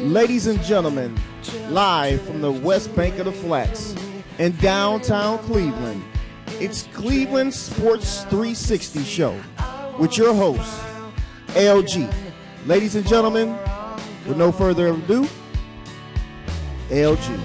Ladies and gentlemen, live from the West Bank of the Flats in downtown Cleveland, it's Cleveland Sports 360 Show with your host, LG. Ladies and gentlemen, with no further ado, LG.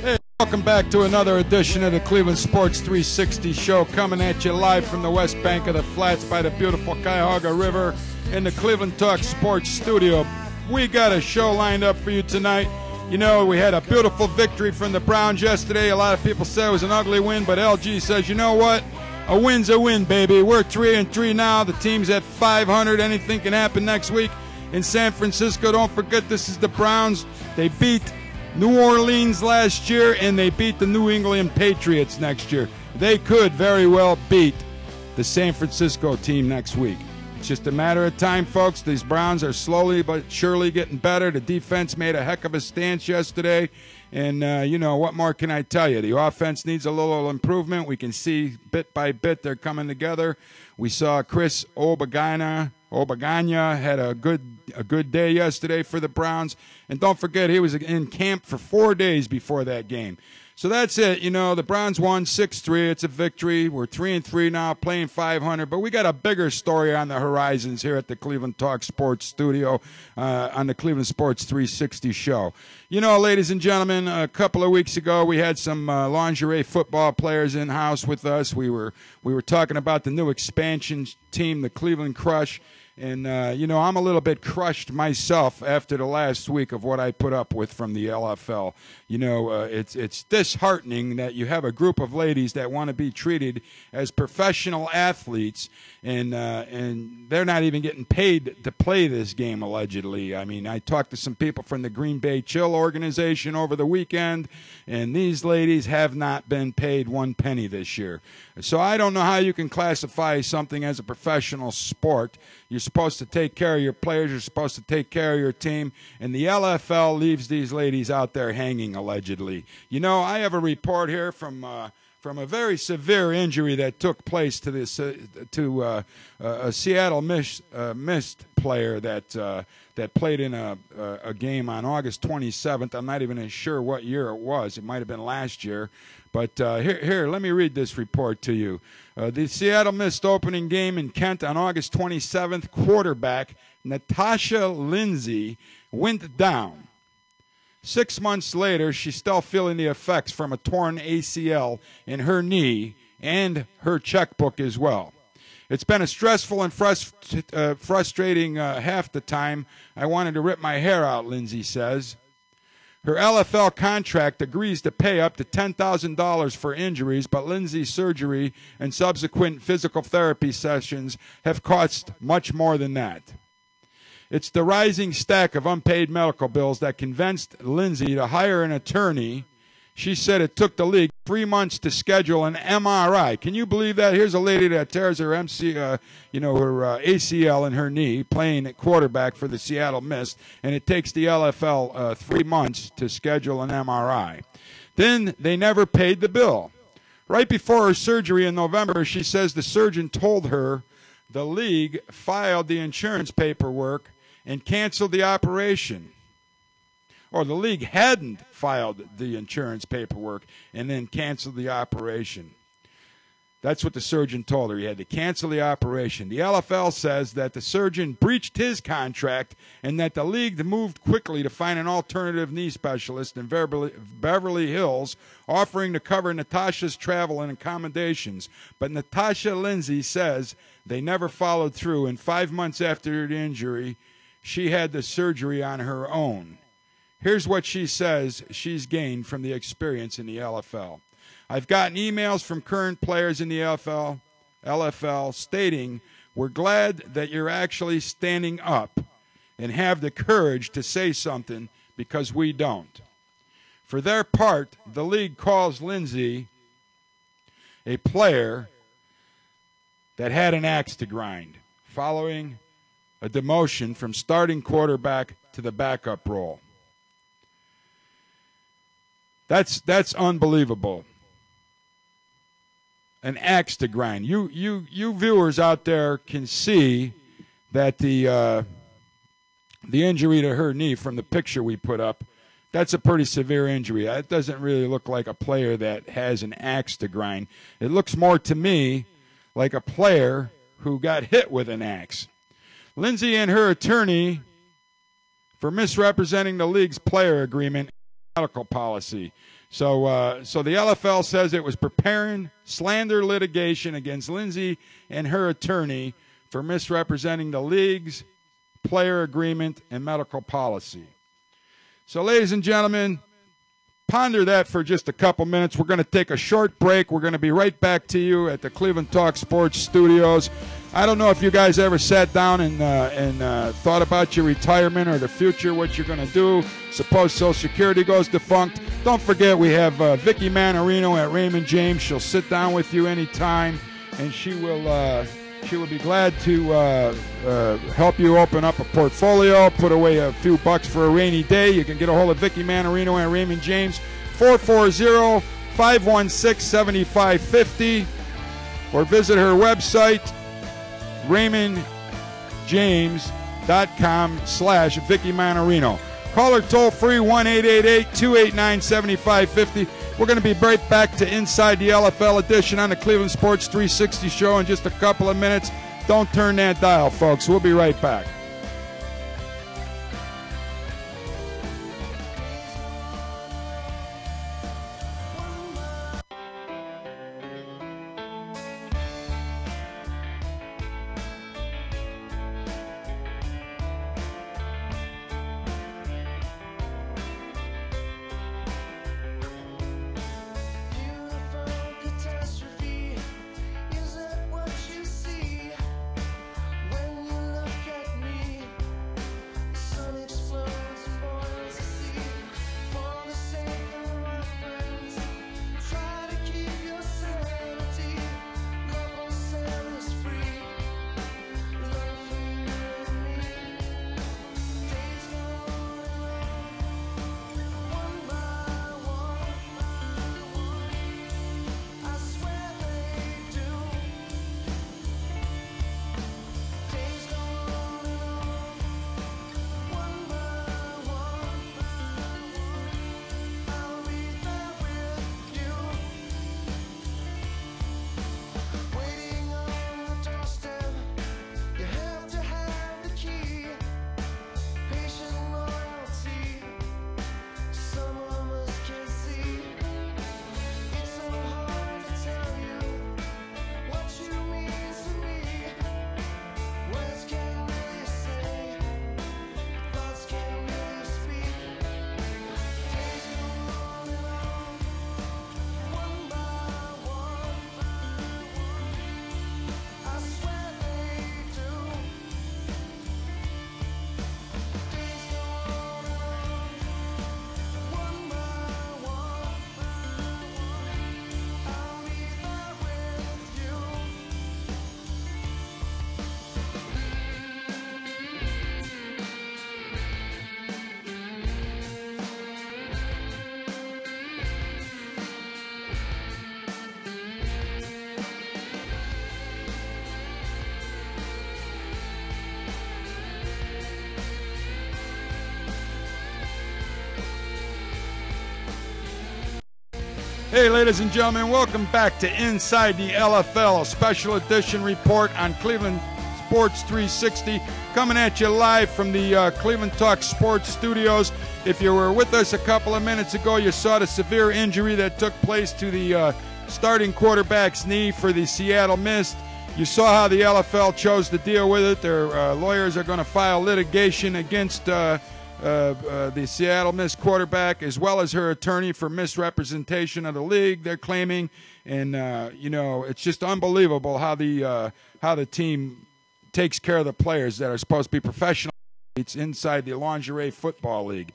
Hey, welcome back to another edition of the Cleveland Sports 360 Show, coming at you live from the West Bank of the Flats by the beautiful Cuyahoga River in the Cleveland Talk Sports Studio. We got a show lined up for you tonight. You know, we had a beautiful victory from the Browns yesterday. A lot of people said it was an ugly win, but LG says, you know what? A win's a win, baby. We're 3-3 now. The team's at 500. Anything can happen next week in San Francisco. Don't forget, this is the Browns. They beat New Orleans last year, and they beat the New England Patriots next year. They could very well beat the San Francisco team next week. It's just a matter of time, folks. These Browns are slowly but surely getting better. The defense made a heck of a stance yesterday. And, you know, what more can I tell you? The offense needs a little improvement. We can see bit by bit they're coming together. We saw Chris Obaganya had a good day yesterday for the Browns. And don't forget, he was in camp for 4 days before that game. So that's it. You know, the Browns won 6-3. It's a victory. We're 3-3 now, playing 500. But we got a bigger story on the horizons here at the Cleveland Talk Sports Studio on the Cleveland Sports 360 Show. You know, ladies and gentlemen, a couple of weeks ago we had some lingerie football players in house with us. We were talking about the new expansion team, the Cleveland Crush. And, you know, I'm a little bit crushed myself after the last week of what I put up with from the LFL. You know, it's disheartening that you have a group of ladies that want to be treated as professional athletes, and they're not even getting paid to play this game, allegedly. I mean, I talked to some people from the Green Bay Chill organization over the weekend, and these ladies have not been paid one penny this year. So I don't know how you can classify something as a professional sport. You're supposed to take care of your players. You're supposed to take care of your team. And the LFL leaves these ladies out there hanging, allegedly. You know, I have a report here from a very severe injury that took place to this a Seattle Mist player that played in a game on August 27th. I'm not even sure what year it was. It might have been last year. But here, let me read this report to you. The Seattle Mist opening game in Kent on August 27th, quarterback Natasha Lindsay went down. 6 months later, she's still feeling the effects from a torn ACL in her knee and her checkbook as well. It's been a stressful and frustrating half the time. I wanted to rip my hair out, Lindsay says. Her LFL contract agrees to pay up to $10,000 for injuries, but Lindsay's surgery and subsequent physical therapy sessions have cost much more than that. It's the rising stack of unpaid medical bills that convinced Lindsay to hire an attorney. She said it took the league 3 months to schedule an MRI. Can you believe that? Here's a lady that tears her her ACL in her knee, playing at quarterback for the Seattle Mist, and it takes the LFL 3 months to schedule an MRI. Then they never paid the bill. Right before her surgery in November, she says the surgeon told her the league filed the insurance paperwork and canceled the operation. Or the league hadn't filed the insurance paperwork and then canceled the operation. That's what the surgeon told her. He had to cancel the operation. The LFL says that the surgeon breached his contract and that the league moved quickly to find an alternative knee specialist in Beverly Hills, offering to cover Natasha's travel and accommodations. But Natasha Lindsay says they never followed through, and 5 months after the injury, she had the surgery on her own. Here's what she says she's gained from the experience in the LFL. I've gotten emails from current players in the LFL stating, we're glad that you're actually standing up and have the courage to say something because we don't. For their part, the league calls Lindsay a player that had an axe to grind following a demotion from starting quarterback to the backup role. That's unbelievable. An axe to grind. You viewers out there can see that the the injury to her knee from the picture we put up, that's a pretty severe injury. It doesn't really look like a player that has an axe to grind. It looks more to me like a player who got hit with an axe. Lindsay and her attorney for misrepresenting the league's player agreement and medical policy. So the LFL says it was preparing slander litigation against Lindsay and her attorney for misrepresenting the league's player agreement and medical policy. So, ladies and gentlemen, ponder that for just a couple minutes. We're going to take a short break. We're going to be right back to you at the Cleveland Talk Sports Studios. I don't know if you guys ever sat down and thought about your retirement or the future, what you're going to do. Suppose Social Security goes defunct. Don't forget we have Vicky Manarino at Raymond James. She'll sit down with you anytime, and she will be glad to help you open up a portfolio, put away a few bucks for a rainy day. You can get a hold of Vicky Manarino at Raymond James, 440-516-7550, or visit her website, raymondjames.com/Vicky Manarino. Call her toll free, 1-888-289-7550. We're going to be right back to Inside the LFL edition on the Cleveland Sports 360 show in just a couple of minutes. Don't turn that dial, folks. We'll be right back. Hey, ladies and gentlemen, welcome back to Inside the LFL, a special edition report on Cleveland Sports 360, coming at you live from the Cleveland Talk Sports Studios. If you were with us a couple of minutes ago, you saw the severe injury that took place to the starting quarterback's knee for the Seattle Mist. You saw how the LFL chose to deal with it. Their lawyers are going to file litigation against the Seattle Mist quarterback, as well as her attorney, for misrepresentation of the league, they're claiming. And, you know, it's just unbelievable how the team takes care of the players that are supposed to be professional athletes inside the Lingerie Football League.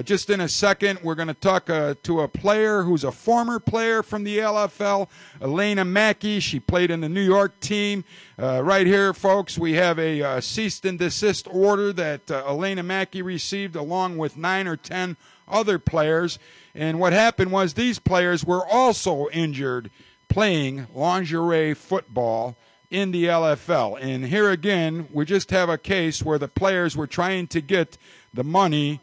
Just in a second, we're going to talk to a player who's a former player from the LFL, Aleina Mackey. She played in the New York team. Right here, folks, we have a cease and desist order that Aleina Mackey received, along with 9 or 10 other players. And what happened was these players were also injured playing lingerie football in the LFL. And here again, we just have a case where the players were trying to get the money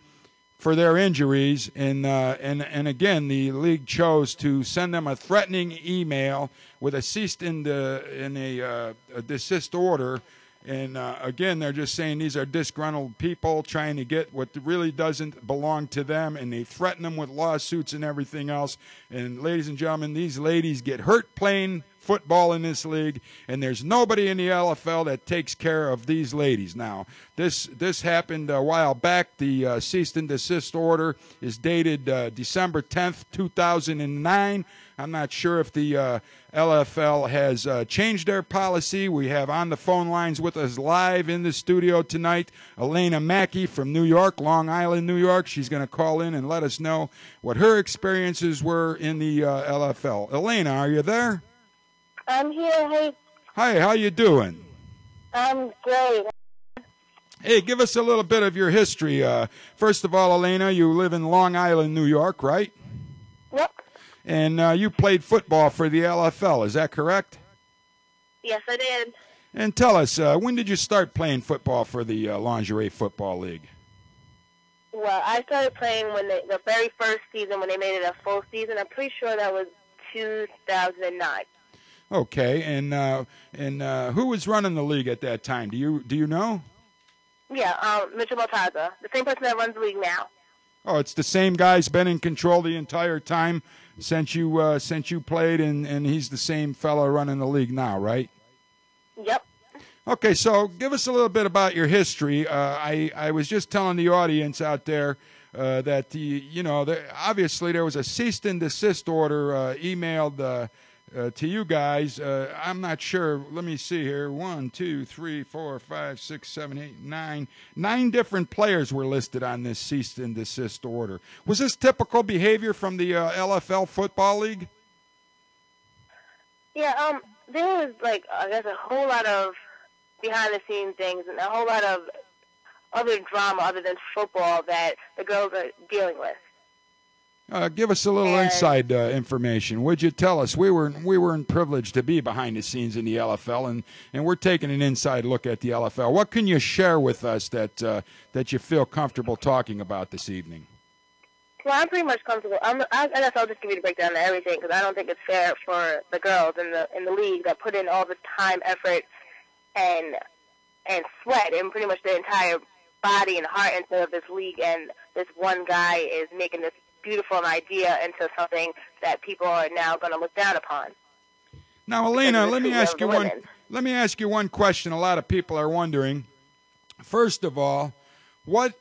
for their injuries, and again, the league chose to send them a threatening email with a cease and a desist order. And again, they're just saying these are disgruntled people trying to get what really doesn't belong to them, and they threaten them with lawsuits and everything else. And ladies and gentlemen, these ladies get hurt playing football in this league, and there's nobody in the LFL that takes care of these ladies. Now, this happened a while back. The cease and desist order is dated December 10th, 2009. I'm not sure if the LFL has changed their policy. We have on the phone lines with us live in the studio tonight Aleina Mackey from New York, Long Island, New York. She's going to call in and let us know what her experiences were in the LFL. Elena, are you there? I'm here. Hey. Hi, how you doing? I'm great. Hey, give us a little bit of your history. First of all, Elena, you live in Long Island, New York, right? Yep. And you played football for the LFL, is that correct? Yes, I did. And tell us, when did you start playing football for the Lingerie Football League? Well, I started playing when the very first season, when they made it a full season. I'm pretty sure that was 2009. Okay, and who was running the league at that time? Do you know? Yeah, Mitchell Mortaza, the same person that runs the league now. Oh, it's the same guy's been in control the entire time since you played, and he's the same fellow running the league now, right? Yep. Okay, so give us a little bit about your history. I was just telling the audience out there that obviously there was a cease and desist order emailed to you guys. I'm not sure. Let me see here. 1, 2, 3, 4, 5, 6, 7, 8, 9. 9 different players were listed on this cease and desist order. Was this typical behavior from the LFL Football League? Yeah, there was, I guess, a whole lot of behind-the-scenes things and a whole lot of other drama other than football that the girls are dealing with. Give us a little inside information. Would you tell us? We were privileged to be behind the scenes in the LFL, and we're taking an inside look at the LFL. What can you share with us that you feel comfortable talking about this evening? Well, I'm pretty much comfortable. I guess I'll just give you the breakdown of everything because I don't think it's fair for the girls in the league that put in all this time, effort, and sweat, and pretty much the entire body and heart into this league, and this one guy is making this beautiful idea into something that people are now going to look down upon. Now, Elena, let me ask you one question. A lot of people are wondering. First of all, what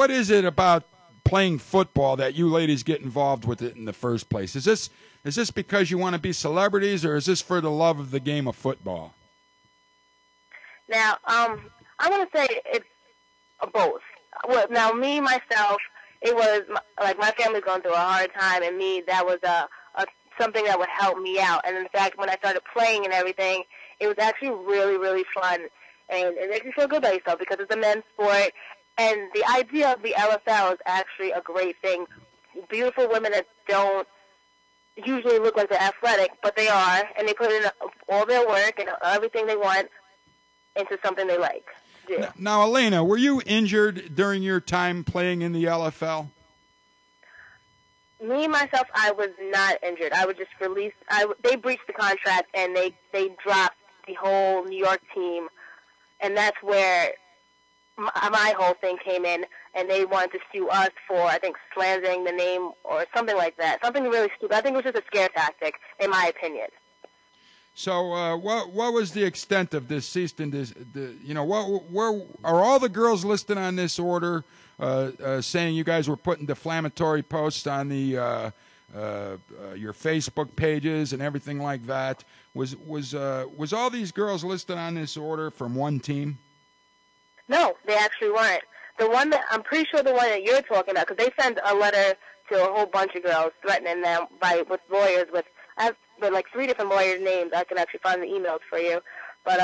is it about playing football that you ladies get involved with it in the first place? Is this because you want to be celebrities, or is this for the love of the game of football? Now, I want to say it's both. Well, now, me, myself, it was my family's going through a hard time, and that was something that would help me out. And in fact, when I started playing and everything, it was actually really, really fun, and it makes you feel good about yourself because it's a men's sport. And the idea of the LFL is actually a great thing. Beautiful women that don't usually look like they're athletic, but they are, and they put in all their work and everything they want into something they like. Now, Elena, were you injured during your time playing in the LFL? Me, myself, I was not injured. I was just released. They breached the contract, and they dropped the whole New York team, and that's where my whole thing came in, and they wanted to sue us for, I think, slandering the name or something like that. Something really stupid. I think it was just a scare tactic, in my opinion. So, what was the extent of this cease and where are all the girls listed on this order saying you guys were putting defamatory posts on the your Facebook pages and everything like that? Was all these girls listed on this order from one team? No, they actually weren't. The one that I'm pretty sure the one that you're talking about, because they sent a letter to a whole bunch of girls threatening them with lawyers with. But 3 different lawyer names. I can actually find the emails for you. But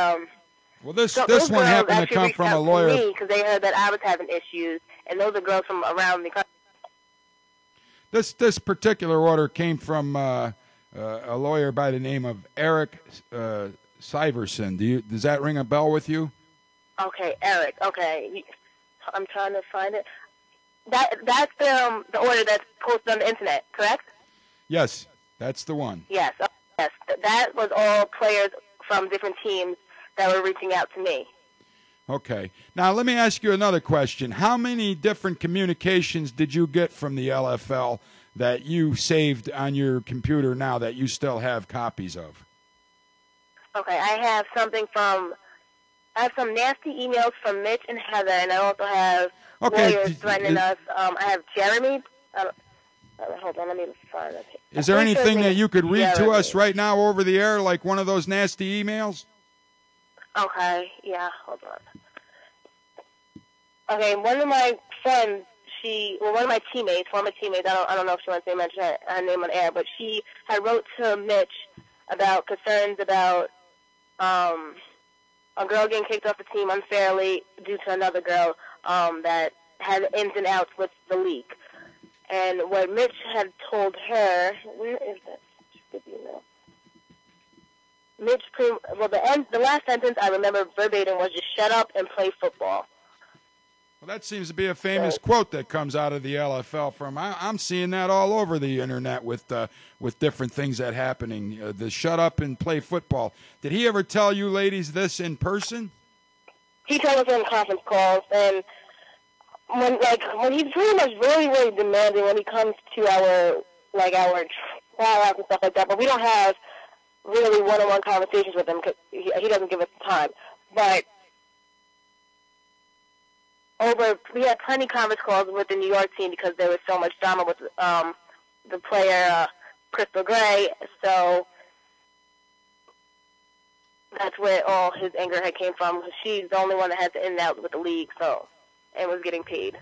well, this one happened to come from a lawyer because they heard that I was having issues, and those are girls from around the country. This particular order came from a lawyer by the name of Eric Syverson. Does that ring a bell with you? Okay, Eric. Okay, I'm trying to find it. That's the order that's posted on the internet, correct? Yes, that's the one. Yes, yes. That was all players from different teams that were reaching out to me. Okay. Now, let me ask you another question. How many different communications did you get from the LFL that you saved on your computer now that you still have copies of? Okay, I have some nasty emails from Mitch and Heather, and I also have lawyers threatening us. I have Jeremy. Hold on, let me find it. Is there anything that you could read to us right now over the air, like one of those nasty emails? Okay, hold on. Okay, one of my friends, one of my teammates, former teammates, I don't know if she wants to mention her name on air, but she had wrote to Mitch about concerns about a girl getting kicked off the team unfairly due to another girl that had ins and outs with the league. And what Mitch had told her, where is that? Mitch, the last sentence I remember verbatim was just shut up and play football. Well, that seems to be a famous quote that comes out of the LFL from. I'm seeing that all over the internet with different things that happening. The shut up and play football. Did he ever tell you ladies this in person? He told us in conference calls, and when he's pretty much really, really demanding when he comes to our tryouts and stuff like that. But we don't have really one-on-one conversations with him because he doesn't give us the time. But we had plenty of conference calls with the New York team because there was so much drama with the player Crystal Gray. So that's where all his anger had came from. She's the only one that had the in and out with the league, and was getting paid.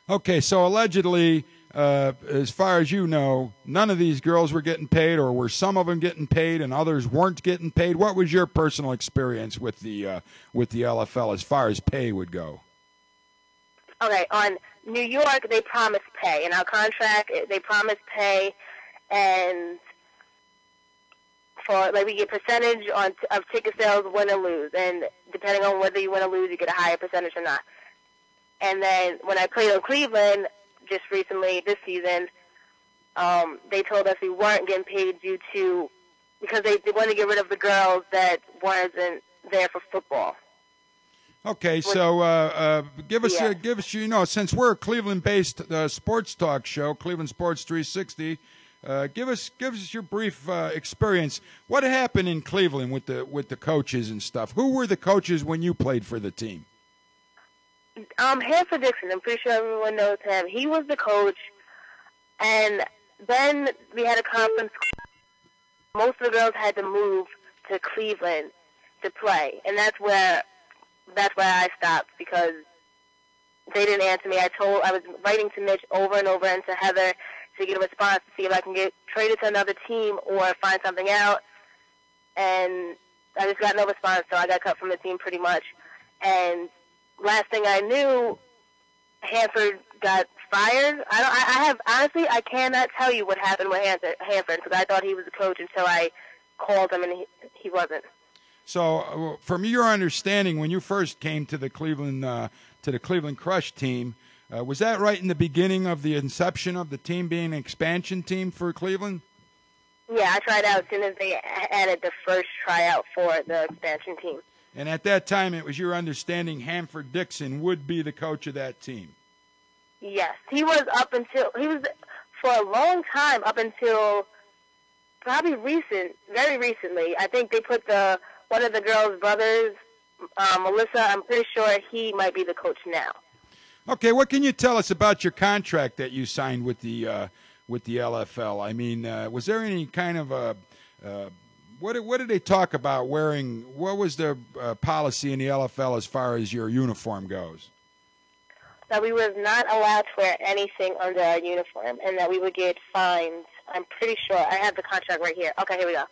Okay, so allegedly, as far as you know, none of these girls were getting paid, or were some of them getting paid and others weren't getting paid? What was your personal experience with the LFL as far as pay would go? Okay, on New York, they promised pay. In our contract, they promised pay, and we get percentage of ticket sales, win or lose, and depending on whether you win or lose, you get a higher percentage or not. And then when I played in Cleveland just recently this season, they told us we weren't getting paid because they wanted to get rid of the girls that weren't there for football. Okay, so give us since we're a Cleveland-based sports talk show, Cleveland Sports 360. Give us your brief experience. What happened in Cleveland with the coaches and stuff? Who were the coaches when you played for the team? Hanford Dixon. I'm pretty sure everyone knows him. He was the coach, and then we had a conference. Most of the girls had to move to Cleveland to play, and that's where I stopped because they didn't answer me. I was writing to Mitch over and over and to Heather to get a response to see if I can get traded to another team or find something out. And I just got no response, so I got cut from the team pretty much. And last thing I knew, Hanford got fired. Honestly, I cannot tell you what happened with Hanford because I thought he was the coach until I called him and he wasn't. So, from your understanding, when you first came to the Cleveland Crush team, was that right in the beginning of the inception of the team being an expansion team for Cleveland? Yeah, I tried out as soon as they added the first tryout for the expansion team. And at that time, it was your understanding Hanford Dixon would be the coach of that team? Yes, he was for a long time, up until probably very recently. I think they put one of the girls' brothers, Melissa, I'm pretty sure he might be the coach now. Okay, what can you tell us about your contract that you signed with the LFL? I mean, was there any kind of what did they talk about wearing? What was their policy in the LFL as far as your uniform goes? That we was not allowed to wear anything under our uniform, and that we would get fined. I'm pretty sure. I have the contract right here. Okay, here we go.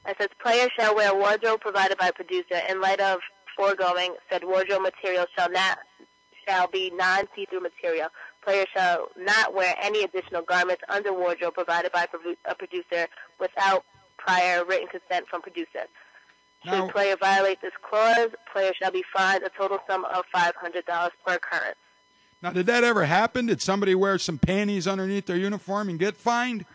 It says, players shall wear wardrobe provided by producer. In light of foregoing, said wardrobe material shall be non-see-through material. Players shall not wear any additional garments under wardrobe provided by a producer without prior written consent from producer. Should a player violate this clause, player shall be fined a total sum of $500 per occurrence. Now, did that ever happen? Did somebody wear some panties underneath their uniform and get fined?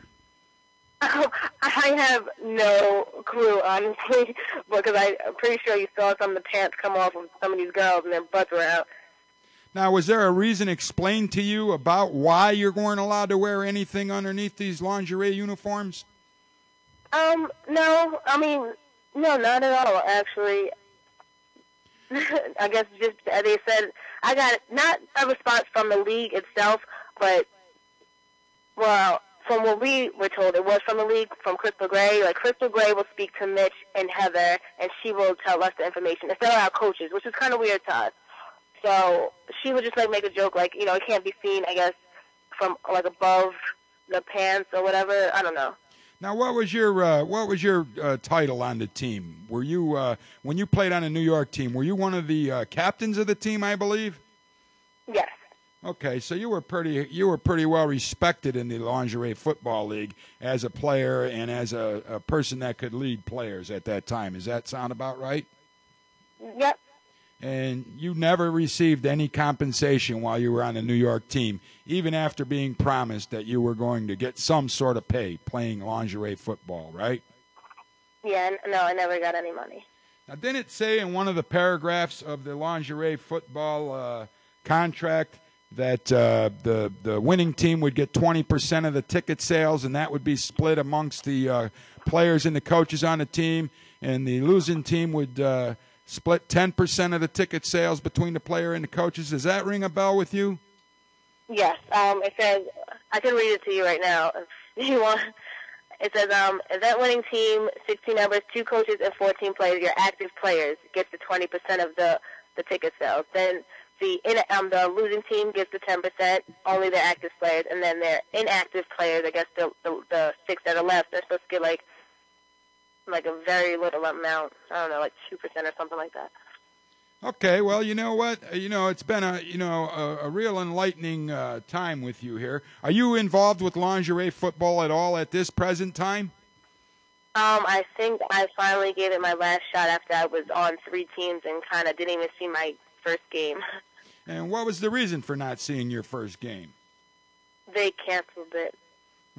I have no clue, honestly, because I'm pretty sure you saw some of the pants come off of some of these girls and their butts were out. Now, was there a reason explained to you about why you weren't allowed to wear anything underneath these lingerie uniforms? No. I mean, no, not at all, actually. I guess just, as they said, I got not a response from the league itself, but, well, from what we were told, it was from the league, from Crystal Gray. Like, Crystal Gray will speak to Mitch and Heather, and she will tell us the information instead of our coaches, which is kind of weird to us. So she would just, like, make a joke, like, you know, it can't be seen, I guess, from, like, above the pants or whatever. I don't know. Now, what was your title on the team? Were you when you played on a New York team? Were you one of the captains of the team? I believe. Yes. Okay, so you were pretty well respected in the Lingerie Football League as a player and as a person that could lead players at that time. Does that sound about right? Yep. And you never received any compensation while you were on the New York team, even after being promised that you were going to get some sort of pay playing lingerie football, right? Yeah, no, I never got any money. Now, didn't it say in one of the paragraphs of the lingerie football contract that the winning team would get 20% of the ticket sales, and that would be split amongst the players and the coaches on the team, and the losing team would split 10% of the ticket sales between the player and the coaches? Does that ring a bell with you? Yes. It says, I can read it to you right now if you want. It says, event winning team, 16 members, 2 coaches, and 14 players. Your active players gets the 20% of the ticket sales. Then the losing team gets the 10%, only the active players, and then their inactive players, I guess the 6 that are left, they're supposed to get like a very little amount. I don't know, like 2% or something like that. Okay, well, you know what? It's been a real enlightening time with you here. Are you involved with lingerie football at all at this present time? I think I finally gave it my last shot after I was on 3 teams and kind of didn't even see my first game. And what was the reason for not seeing your first game? They canceled it.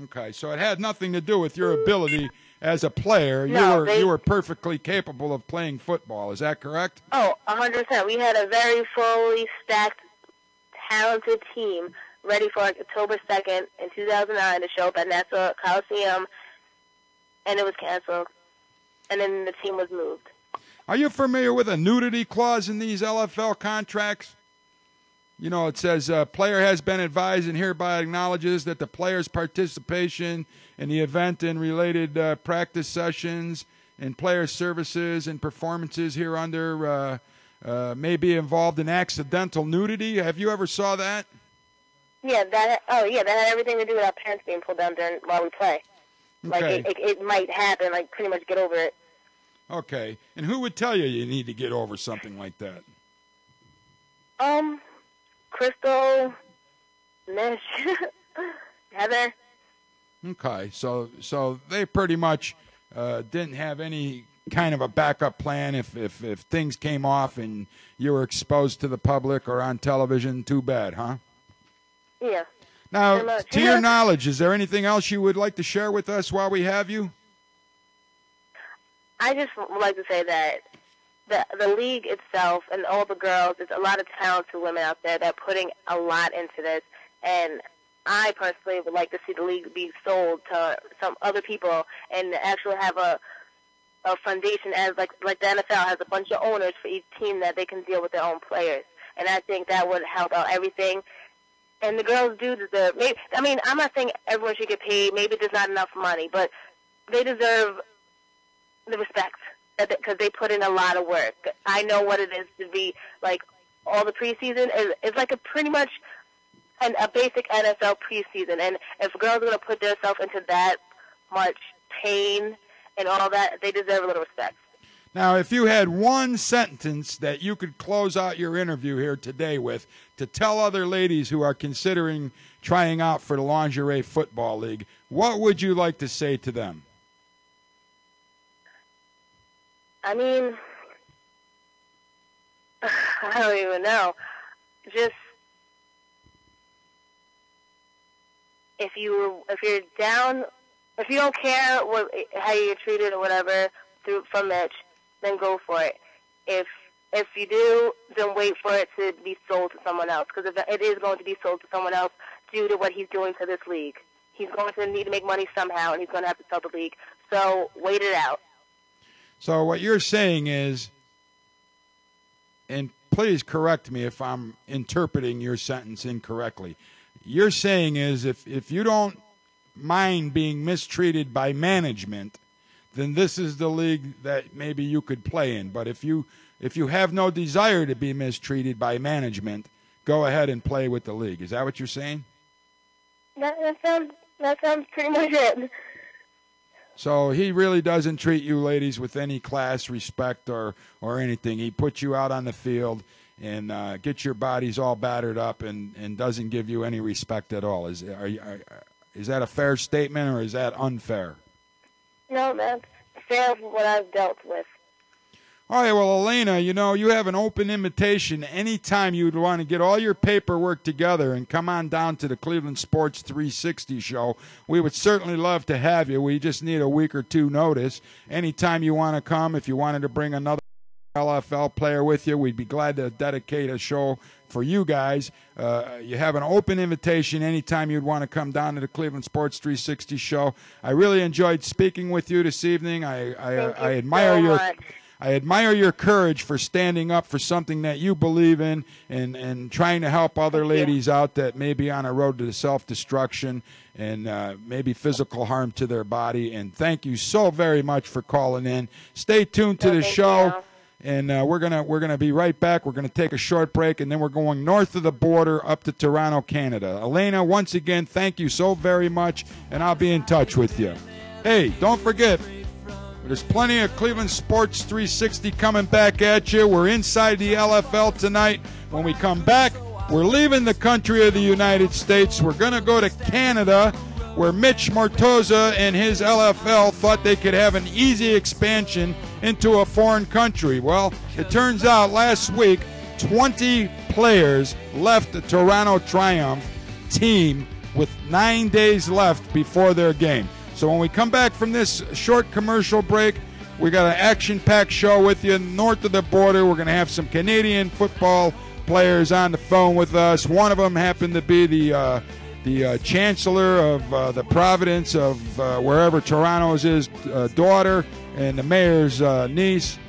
Okay, so it had nothing to do with your ability as a player. No, you were perfectly capable of playing football. Is that correct? Oh, 100%. We had a very fully stacked, talented team ready for October 2nd in 2009 to show up at Nassau Coliseum, and it was canceled. And then the team was moved. Are you familiar with a nudity clause in these LFL contracts? You know, it says, player has been advised and hereby acknowledges that the player's participation in the event and related practice sessions and player services and performances hereunder may be involved in accidental nudity. Have you ever saw that? Yeah, that had everything to do with our pants being pulled down while we play. Okay. Like, it might happen, like, pretty much get over it. Okay. And who would tell you need to get over something like that? Crystal, Mish, Heather. Okay, so they pretty much didn't have any kind of a backup plan if things came off and you were exposed to the public or on television. Too bad, huh? Yeah. Now, to your knowledge, is there anything else you would like to share with us while we have you? I just would like to say that the league itself and all the girls, there's a lot of talented women out there that are putting a lot into this, and I personally would like to see the league be sold to some other people and actually have a foundation as like the NFL has a bunch of owners for each team that they can deal with their own players. And I think that would help out everything. And the girls do deserve, I'm not saying everyone should get paid. Maybe there's not enough money, but they deserve the respect because they put in a lot of work. I know what it is to be like all the preseason. It's like a pretty much a basic NFL preseason. And if girls are going to put themselves into that much pain and all that, they deserve a little respect. Now, if you had one sentence that you could close out your interview here today with to tell other ladies who are considering trying out for the Lingerie Football League, what would you like to say to them? I mean, I don't even know. Just if you're down, if you don't care how you're treated or whatever from Mitch, then go for it. If you do, then wait for it to be sold to someone else, because it is going to be sold to someone else due to what he's doing to this league. He's going to need to make money somehow, and he's going to have to sell the league. So wait it out. So what you're saying is, and please correct me if I'm interpreting your sentence incorrectly, you're saying is if you don't mind being mistreated by management, then this is the league that maybe you could play in. But if you have no desire to be mistreated by management, go ahead and play with the league. Is that what you're saying? That sounds pretty much it. So he really doesn't treat you ladies with any class, respect, or anything. He puts you out on the field and gets your bodies all battered up and doesn't give you any respect at all. Is that a fair statement, or is that unfair? No, that's fair for what I've dealt with. All right, well, Elena, you have an open invitation anytime you'd want to get all your paperwork together and come on down to the Cleveland Sports 360 show. We would certainly love to have you. We just need a week or two notice. Anytime you want to come, if you wanted to bring another LFL player with you, we'd be glad to dedicate a show for you guys. You have an open invitation anytime you'd want to come down to the Cleveland Sports 360 show. I really enjoyed speaking with you this evening. I admire your courage for standing up for something that you believe in and trying to help other ladies out that may be on a road to self-destruction and maybe physical harm to their body. And thank you so very much for calling in. Stay tuned to the show. And we're gonna be right back. We're gonna take a short break, and then we're going north of the border up to Toronto, Canada. Elena, once again, thank you so very much, and I'll be in touch with you. Hey, don't forget, there's plenty of Cleveland Sports 360 coming back at you. We're inside the LFL tonight. When we come back, we're leaving the country of the United States. We're gonna go to Canada, where Mitch Mortaza and his LFL thought they could have an easy expansion into a foreign country. Well, it turns out last week, 20 players left the Toronto Triumph team with 9 days left before their game. So when we come back from this short commercial break, we got an action-packed show with you north of the border. We're going to have some Canadian football players on the phone with us. One of them happened to be the chancellor of the Providence of wherever Toronto's is daughter, and the mayor's niece.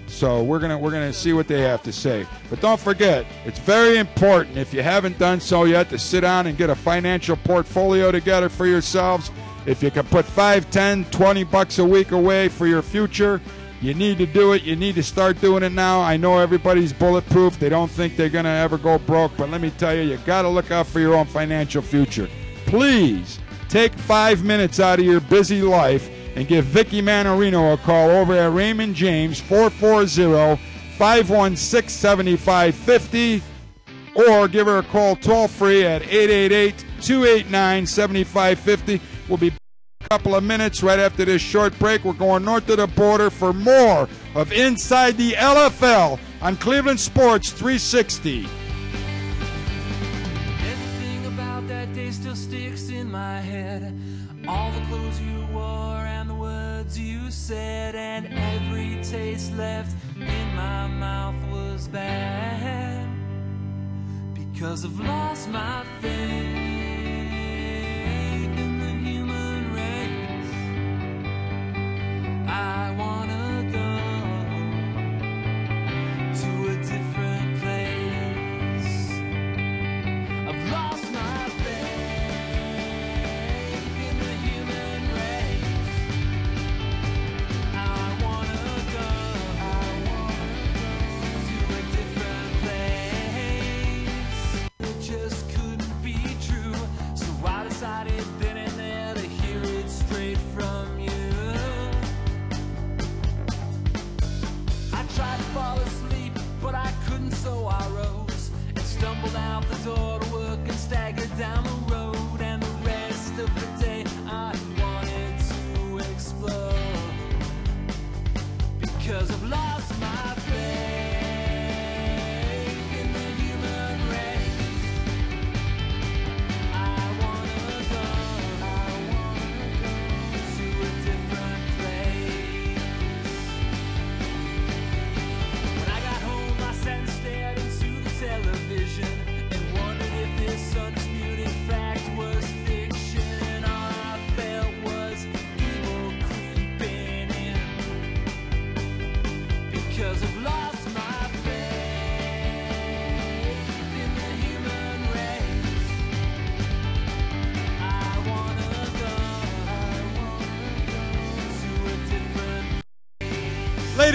So we're gonna see what they have to say. But don't forget, it's very important, if you haven't done so yet, to sit down and get a financial portfolio together for yourselves. If you can put $5, $10, $20 a week away for your future, you need to do it. You need to start doing it now. I know everybody's bulletproof. They don't think they're going to ever go broke. But let me tell you, you got to look out for your own financial future. Please take 5 minutes out of your busy life and give Vicky Manorino a call over at Raymond James, 440-516-7550. Or give her a call toll-free at 888-289-7550. We'll be a couple of minutes right after this short break. We're going north of the border for more of Inside the LFL on Cleveland Sports 360. Everything about that day still sticks in my head. All the clothes you wore and the words you said, and every taste left in my mouth was bad, because I've lost my faith. I wanna go to a different place. I've lost my faith in the human race. I wanna go to a different place. It just couldn't be true, so I decided then and there to hear it straight from you. Tried to fall asleep, but I couldn't, so I rose and stumbled out the door to work and staggered down the road. And the rest of the day I wanted to explode,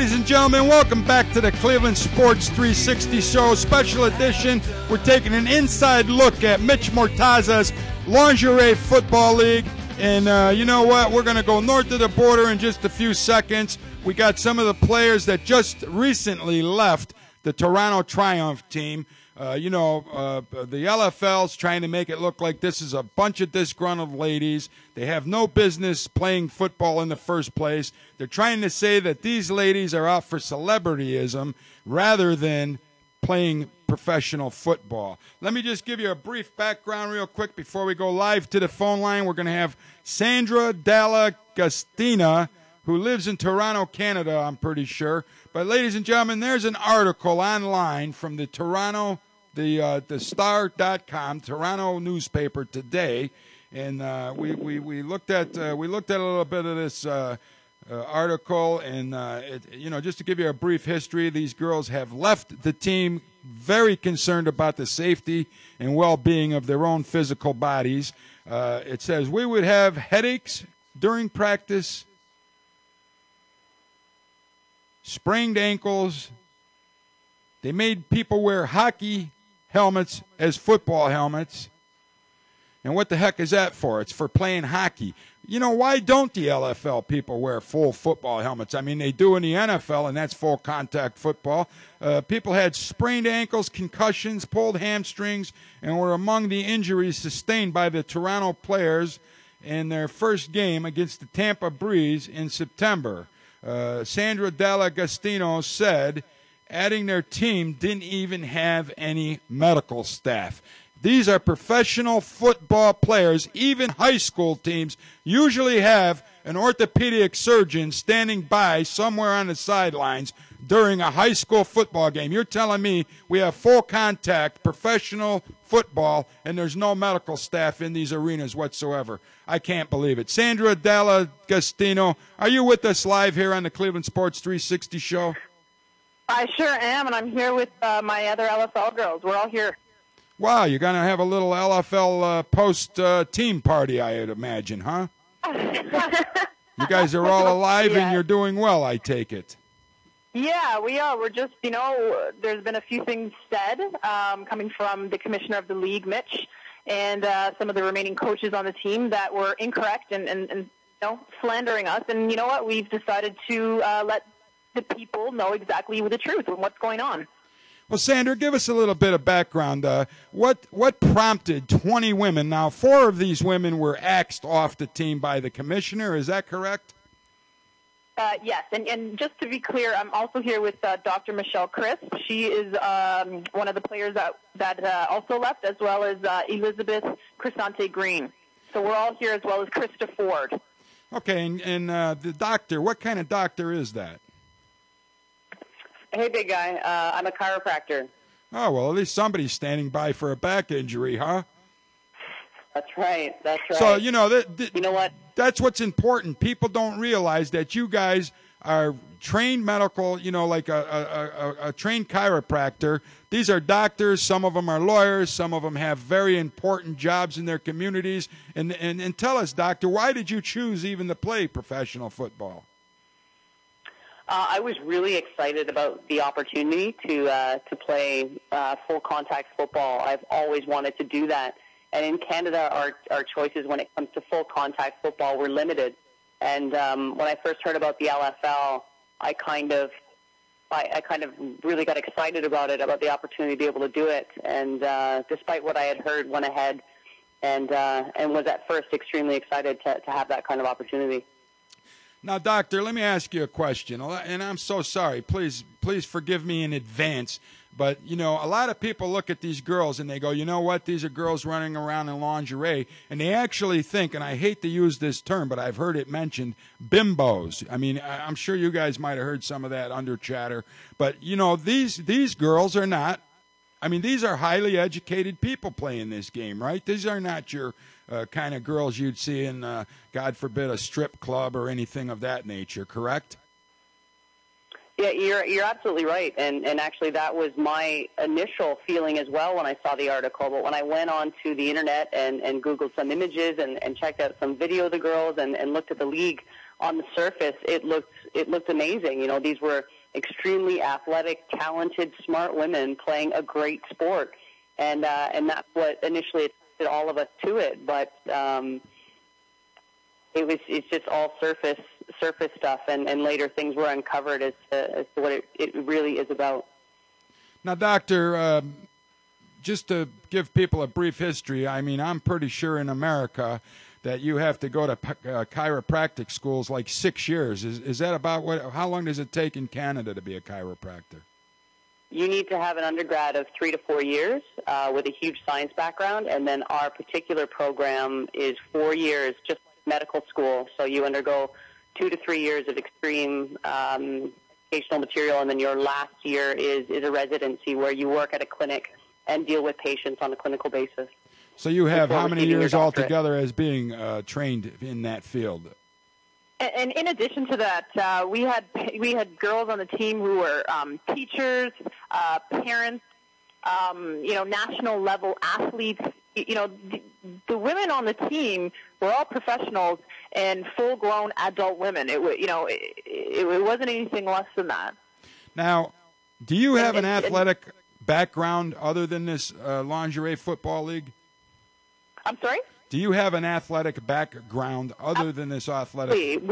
Ladies and gentlemen, welcome back to the Cleveland Sports 360 Show, special edition. We're taking an inside look at Mitch Mortaza's Lingerie Football League. And you know what? We're going to go north of the border in just a few seconds. We got some of the players that just recently left the Toronto Triumph team. The LFL's trying to make it look like this is a bunch of disgruntled ladies. They have no business playing football in the first place. They're trying to say that these ladies are out for celebrityism rather than playing professional football. Let me just give you a brief background real quick before we go live to the phone line. We're going to have Sandra D'Agostino, who lives in Toronto, Canada, I'm pretty sure. But ladies and gentlemen, there's an article online from the Toronto, the Star.com, Toronto newspaper today, and we looked at a little bit of this article, and just to give you a brief history, these girls have left the team very concerned about the safety and well-being of their own physical bodies. It says, we would have headaches during practice, sprained ankles. They made people wear hockey helmets as football helmets. And what the heck is that for? It's for playing hockey. You know, why don't the LFL people wear full football helmets? I mean, they do in the NFL, and that's full contact football. People had sprained ankles, concussions, pulled hamstrings, and were among the injuries sustained by the Toronto players in their first game against the Tampa Breeze in September. Sandra D'Agostino said, adding their team didn't even have any medical staff. These are professional football players. Even high school teams usually have an orthopedic surgeon standing by somewhere on the sidelines during a high school football game. You're telling me we have full contact professional football and there's no medical staff in these arenas whatsoever. I can't believe it. Sandra D'Agostino, are you with us live here on the Cleveland Sports 360 show? I sure am, and I'm here with my other LFL girls. We're all here. Wow, you're going to have a little LFL post-team party, I would imagine, huh? You guys are all alive and you're doing well, I take it. Yeah, we are. We're just, there's been a few things said coming from the commissioner of the league, Mitch, and some of the remaining coaches on the team that were incorrect and slandering us. And you know what? We've decided to let the people know exactly the truth and what's going on. Well, Sandra, give us a little bit of background. What prompted 20 women? Now, 4 of these women were axed off the team by the commissioner. Is that correct? Yes, and just to be clear, I'm also here with Dr. Michelle Crisp. She is one of the players that also left, as well as Elizabeth Crisante Green. So we're all here, as well as Krista Ford. Okay, and the doctor, what kind of doctor is that? Hey, big guy. I'm a chiropractor. Oh, well, at least somebody's standing by for a back injury, huh? That's right. That's right. So, you know what? That's what's important. People don't realize that you guys are trained medical, like a trained chiropractor. These are doctors. Some of them are lawyers. Some of them have very important jobs in their communities. And tell us, doctor, why did you choose even to play professional football? I was really excited about the opportunity to play full contact football. I've always wanted to do that. And in Canada, our choices when it comes to full contact football were limited. And when I first heard about the LFL, I kind of really got excited about it, about the opportunity to be able to do it. And despite what I had heard, went ahead and was at first extremely excited to have that kind of opportunity. Now, doctor, let me ask you a question, and I'm so sorry. Please forgive me in advance. But, a lot of people look at these girls and they go, you know what, these are girls running around in lingerie. And they actually think, and I hate to use this term, but I've heard it mentioned, bimbos. I mean, I'm sure you guys might have heard some of that under chatter. But, these girls are not, these are highly educated people playing this game, right? These are not your kind of girls you'd see in, God forbid, a strip club or anything of that nature, correct? Yeah, you're absolutely right, and actually that was my initial feeling as well when I saw the article. But when I went onto the internet and Googled some images and checked out some video of the girls and looked at the league on the surface, it looked amazing. These were extremely athletic, talented, smart women playing a great sport. And that's what initially attracted all of us to it. But it's just all surface stuff, and later things were uncovered as to what it really is about. Now, Doctor, just to give people a brief history, I mean, I'm pretty sure in America that you have to go to chiropractic schools like 6 years. Is that about how long does it take in Canada to be a chiropractor? You need to have an undergrad of 3 to 4 years with a huge science background, and then our particular program is 4 years, just like medical school. So you undergo 2 to 3 years of extreme educational material, and then your last year is a residency where you work at a clinic and deal with patients on a clinical basis. So you have how many years altogether as being trained in that field? And in addition to that, we had girls on the team who were teachers, parents, national level athletes. The women on the team were all professionals and full-grown adult women. It wasn't anything less than that. Now, do you have an athletic background other than this Lingerie Football League? I'm sorry? Do you have an athletic background other than this athletic?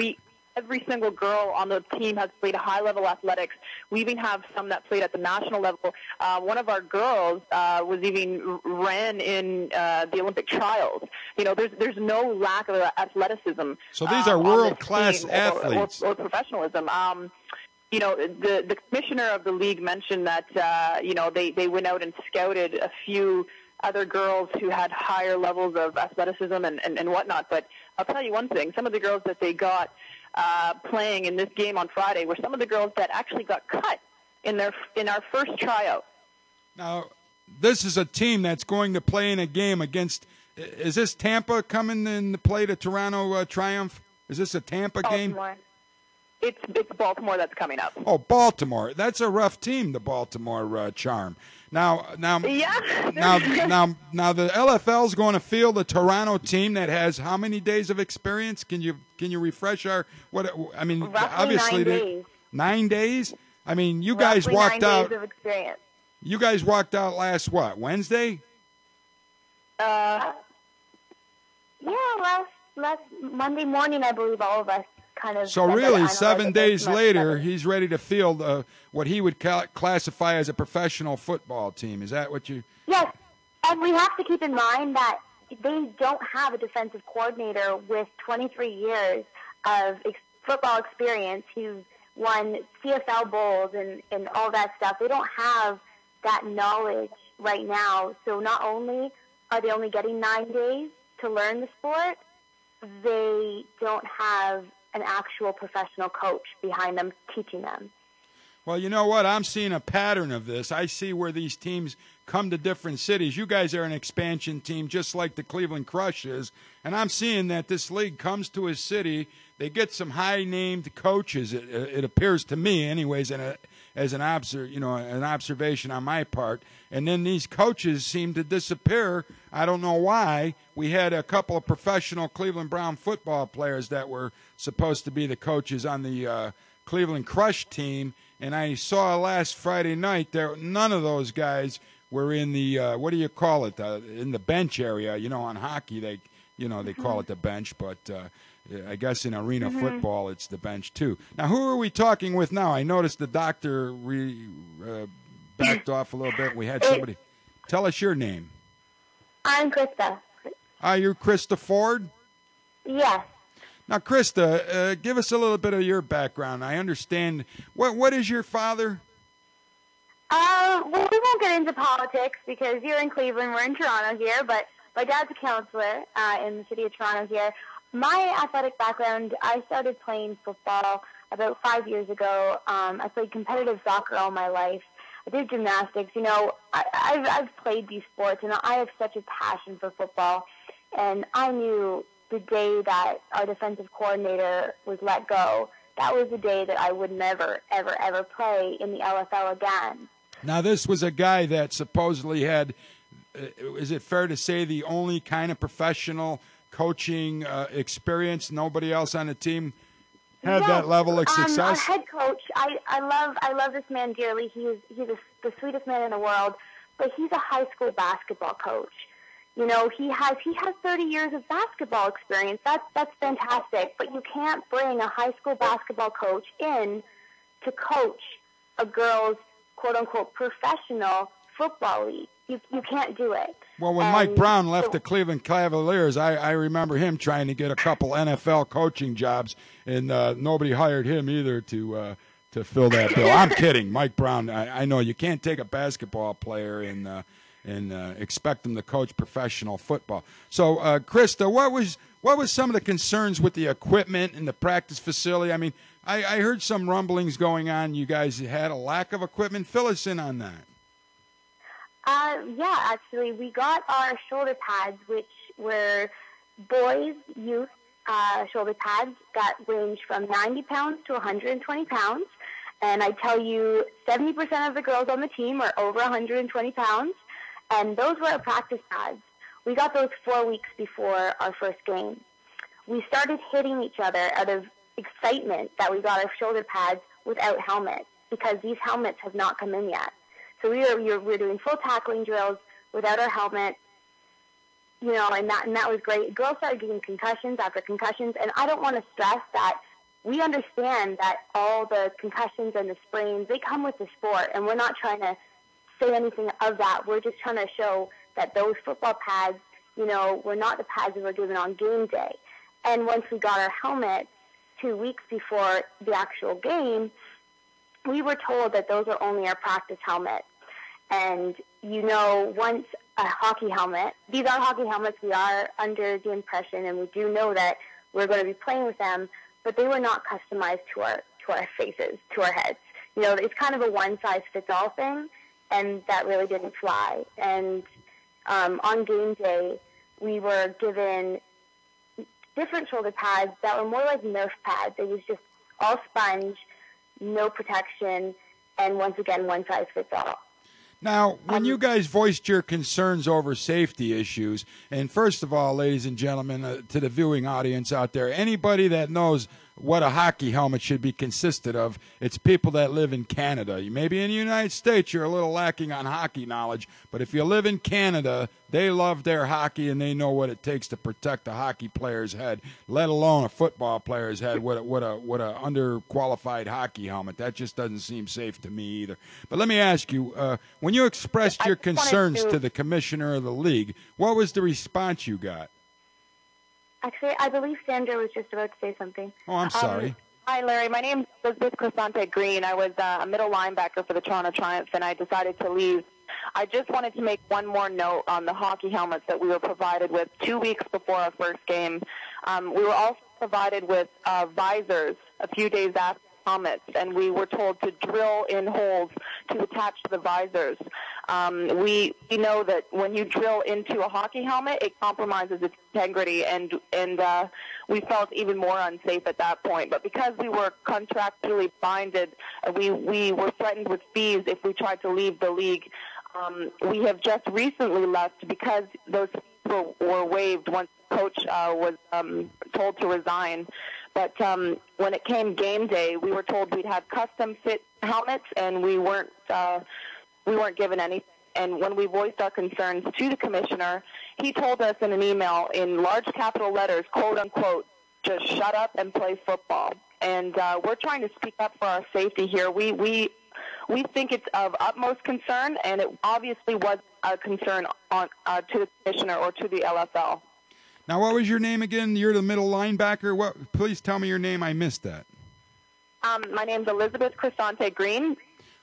Every single girl on the team has played high-level athletics. We even have some that played at the national level. One of our girls ran in the Olympic trials. There's no lack of athleticism. So these are world-class athletes or professionalism. The commissioner of the league mentioned that they went out and scouted a few other girls who had higher levels of athleticism and whatnot. But I'll tell you one thing: some of the girls that they got playing in this game on Friday were some of the girls that actually got cut in our first tryout. Now, this is a team that's going to play in a game against. Is this Tampa coming in to play the Toronto Triumph? Is this a Tampa game? It's Baltimore that's coming up. Oh, Baltimore. That's a rough team, the Baltimore Charm. Now, yeah. now, the LFL's going to field a Toronto team that has how many days of experience? Can you refresh Roughly obviously 9 days. 9 days. I mean, you Roughly guys walked 9 out. days of experience. You guys walked out last Wednesday? Last Monday morning, I believe all of us kind of. So really, 7 days later, he's ready to field what he would classify as a professional football team. Is that what you? Yes, and we have to keep in mind that they don't have a defensive coordinator with 23 years of football experience who's won CFL bowls and all that stuff. They don't have that knowledge right now. So not only are they only getting 9 days to learn the sport, they don't have an actual professional coach behind them teaching them. Well, you know what? I'm seeing a pattern of this. I see where these teams come to different cities. You guys are an expansion team just like the Cleveland Crush is, and I'm seeing that this league comes to a city. They get some high-named coaches, it appears to me anyways, as an observation on my part, and then these coaches seem to disappear. I don't know why. We had a couple of professional Cleveland Brown football players that were supposed to be the coaches on the Cleveland Crush team, and I saw last Friday night none of those guys were in the what do you call it, in the bench area. On hockey they call it the bench, but I guess in arena football it's the bench too. Now, who are we talking with now? I noticed the doctor backed off a little bit. We had somebody. Tell us your name. I'm Krista. Are you Krista Ford? Yes. Now, Krista, give us a little bit of your background. I understand. What is your father? Well, we won't get into politics because you're in Cleveland, we're in Toronto here, but my dad's a counselor in the city of Toronto here. My athletic background, I started playing football about 5 years ago. I played competitive soccer all my life. I did gymnastics. I've played these sports, and I have such a passion for football. And I knew the day that our defensive coordinator was let go, that was the day that I would never, ever, ever play in the LFL again. Now, this was a guy that supposedly had, is it fair to say, the only kind of professional coaching experience? Nobody else on the team had that level of success? Our head coach, I love this man dearly. He's the sweetest man in the world, but he's a high school basketball coach. You know, he has 30 years of basketball experience. That's fantastic, but you can't bring a high school basketball coach in to coach a girls' quote-unquote professional football league. You can't do it. Well, when Mike Brown left the Cleveland Cavaliers, I remember him trying to get a couple NFL coaching jobs, and nobody hired him either to fill that bill. I'm kidding. Mike Brown, I know you can't take a basketball player and expect them to coach professional football. So, Krista, what was some of the concerns with the equipment and the practice facility? I mean, I heard some rumblings going on. You guys had a lack of equipment. Fill us in on that. Yeah, actually, we got our shoulder pads, which were boys' youth shoulder pads that range from 90 pounds to 120 pounds. And I tell you, 70% of the girls on the team are over 120 pounds. And those were our practice pads. We got those 4 weeks before our first game. We started hitting each other out of excitement that we got our shoulder pads without helmets, because these helmets have not come in yet. So we were doing full tackling drills without our helmet, you know, and that was great. Girls started getting concussions after concussions, and I don't want to stress that we understand that all the concussions and the sprains, they come with the sport, and we're not trying to say anything of that. We're just trying to show that those football pads, you know, were not the pads that were given on game day. And once we got our helmets 2 weeks before the actual game, we were told that those are only our practice helmets. And, you know, once a hockey helmet, these are hockey helmets, we are under the impression, and we do know that we're going to be playing with them, but they were not customized to our faces, to our heads. You know, it's kind of a one-size-fits-all thing, and that really didn't fly. And on game day, we were given different shoulder pads that were more like Nerf pads. It was just all sponge, no protection, and once again, one size fits all. Now, when you guys voiced your concerns over safety issues, and first of all, ladies and gentlemen, to the viewing audience out there, anybody that knows what a hockey helmet should be consisted of, it's people that live in Canada. Maybe in the United States you're a little lacking on hockey knowledge, but if you live in Canada, they love their hockey and they know what it takes to protect a hockey player's head, let alone a football player's head with a underqualified hockey helmet. That just doesn't seem safe to me either. But let me ask you, when you expressed your concerns to the commissioner of the league, what was the response you got? Actually, I believe Sandra was just about to say something. Oh, I'm sorry. Hi, Larry. My name is Elizabeth Crisante Green. I was a middle linebacker for the Toronto Triumph, and I decided to leave. I just wanted to make one more note on the hockey helmets that we were provided with 2 weeks before our first game. We were also provided with visors a few days after helmets, and we were told to drill in holes to attach to the visors. We know that when you drill into a hockey helmet, it compromises its integrity, and we felt even more unsafe at that point. But because we were contractually binded, we were threatened with fees if we tried to leave the league. We have just recently left because those fees were waived once the coach was told to resign. But when it came game day, we were told we'd have custom fit helmets, and we weren't given anything. And when we voiced our concerns to the commissioner, he told us in an email in large capital letters, quote unquote, just shut up and play football. And we're trying to speak up for our safety here. We think it's of utmost concern, and it obviously was a concern to the commissioner or to the LFL. Now, what was your name again? You're the middle linebacker. Please tell me your name. I missed that. My name's Elizabeth Crisante Green.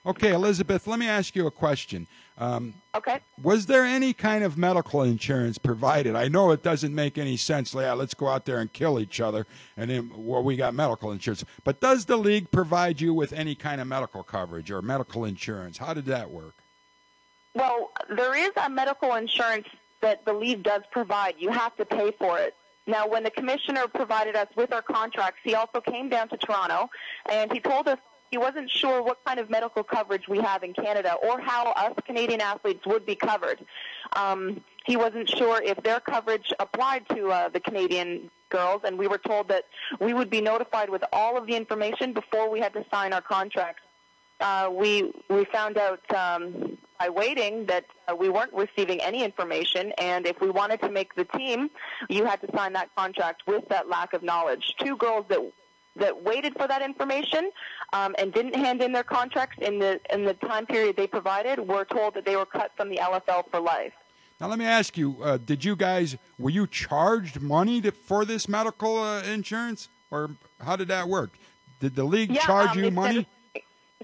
Okay, Elizabeth, let me ask you a question. Okay. Was there any kind of medical insurance provided? I know it doesn't make any sense. Yeah, let's go out there and kill each other, and then we got medical insurance. But does the league provide you with any kind of medical coverage or medical insurance? How did that work? Well, there is a medical insurance that the league does provide. You have to pay for it. Now, when the commissioner provided us with our contracts, he also came down to Toronto, and he told us he wasn't sure what kind of medical coverage we have in Canada or how us Canadian athletes would be covered. He wasn't sure if their coverage applied to the Canadian girls, and we were told that we would be notified with all of the information before we had to sign our contracts. We found out by waiting that we weren't receiving any information, and if we wanted to make the team, you had to sign that contract with that lack of knowledge. 2 girls that waited for that information and didn't hand in their contracts in the time period they provided were told that they were cut from the LFL for life. Now, let me ask you, were you charged money for this medical insurance, or how did that work? Did the league charge you money?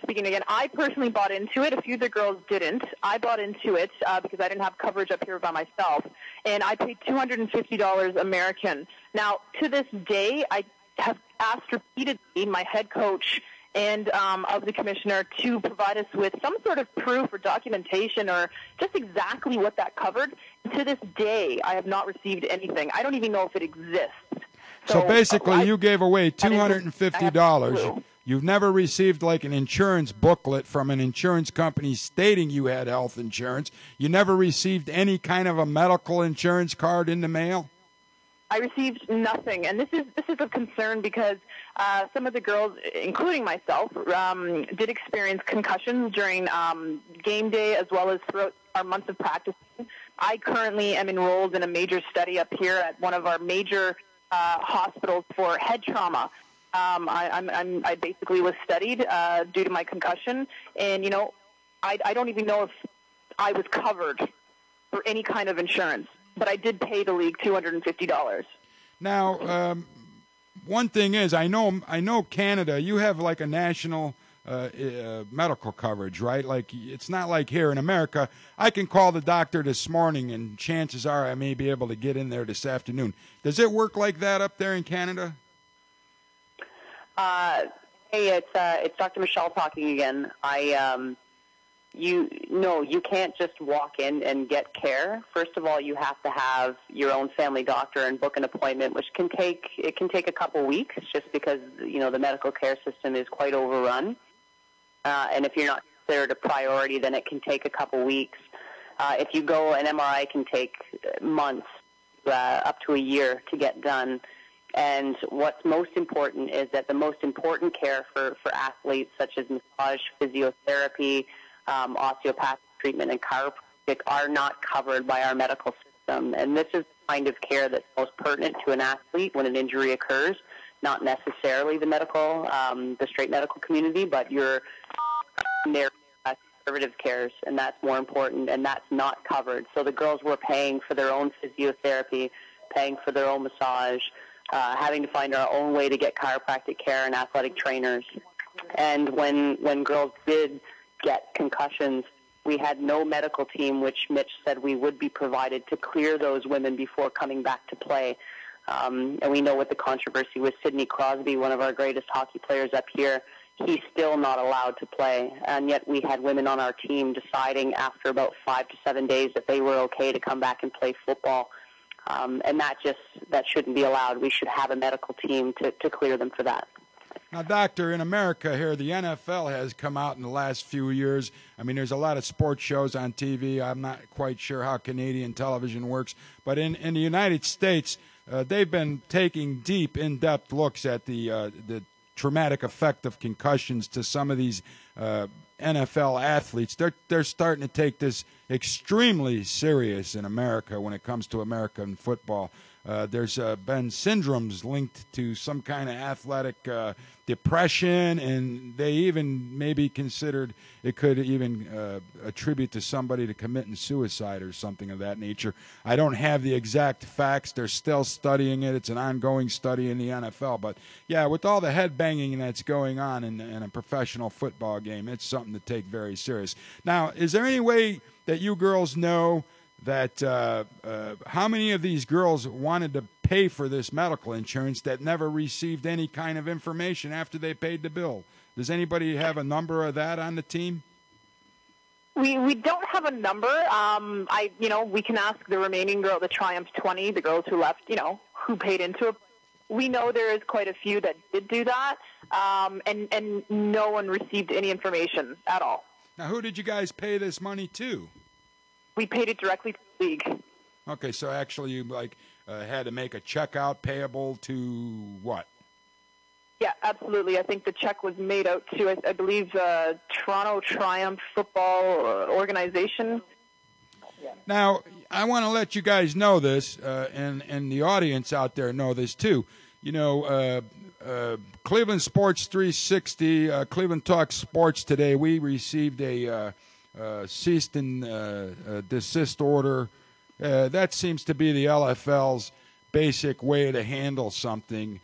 Speaking again, I personally bought into it. A few of the girls didn't. I bought into it because I didn't have coverage up here by myself, and I paid $250 American. Now, to this day, I have asked repeatedly my head coach and of the commissioner to provide us with some sort of proof or documentation or just exactly what that covered. To this day, I have not received anything. I don't even know if it exists. So basically, you gave away $250. You've never received like an insurance booklet from an insurance company stating you had health insurance. You never received any kind of a medical insurance card in the mail? I received nothing, and this is of concern because some of the girls, including myself, did experience concussions during game day as well as throughout our months of practicing. I currently am enrolled in a major study up here at one of our major hospitals for head trauma. I basically was studied due to my concussion, and I don't even know if I was covered for any kind of insurance, but I did pay the league $250. Now, one thing is, I know Canada, you have like a national medical coverage, right? Like, it's not like here in America. I can call the doctor this morning, and chances are I may be able to get in there this afternoon. Does it work like that up there in Canada? Hey, it's Dr. Michelle talking again. You can't just walk in and get care. First of all, you have to have your own family doctor and book an appointment, which can take a couple weeks, just because the medical care system is quite overrun. And if you're not considered a priority, then it can take a couple weeks. If you go, an MRI can take months, up to a year to get done. And what's most important is that the most important care for athletes, such as massage, physiotherapy, osteopathic treatment, and chiropractic, are not covered by our medical system. And this is the kind of care that's most pertinent to an athlete when an injury occurs, not necessarily the straight medical community, but your conservative cares, and that's more important, and that's not covered. So the girls were paying for their own physiotherapy, paying for their own massage, having to find our own way to get chiropractic care and athletic trainers. And when girls did get concussions, we had no medical team, which Mitch said we would be provided to clear those women before coming back to play. And we know what the controversy with Sidney Crosby, one of our greatest hockey players up here. He's still not allowed to play, and yet we had women on our team deciding after about 5 to 7 days that they were okay to come back and play football. And that shouldn't be allowed. We should have a medical team to clear them for that. Now, Doctor, in America here, the NFL has come out in the last few years. I mean, there's a lot of sports shows on TV. I'm not quite sure how Canadian television works. But in the United States, they've been taking deep, in-depth looks at the traumatic effect of concussions to some of these NFL athletes. They're starting to take this extremely serious in America when it comes to American football. There's been syndromes linked to some kind of athletic depression, and they even maybe considered it could even attribute to somebody to committing suicide or something of that nature. I don't have the exact facts. They're still studying it. It's an ongoing study in the NFL. But, yeah, with all the head banging that's going on in a professional football game, it's something to take very serious. Now, is there any way that you girls know that how many of these girls wanted to pay for this medical insurance that never received any kind of information after they paid the bill? Does anybody have a number of that on the team? We don't have a number. We can ask the remaining girl, the Triumph 20, the girls who left, who paid into it. We know there is quite a few that did do that, and no one received any information at all. Now, who did you guys pay this money to? We paid it directly to the league. Okay, so actually, had to make a check out payable to what? Yeah, absolutely. I think the check was made out to, I believe, Toronto Triumph Football Organization. Yeah. Now, I want to let you guys know this, and the audience out there know this too. You know, Cleveland Sports 360, Cleveland Talk Sports today, we received a cease and desist order. That seems to be the LFL's basic way to handle something.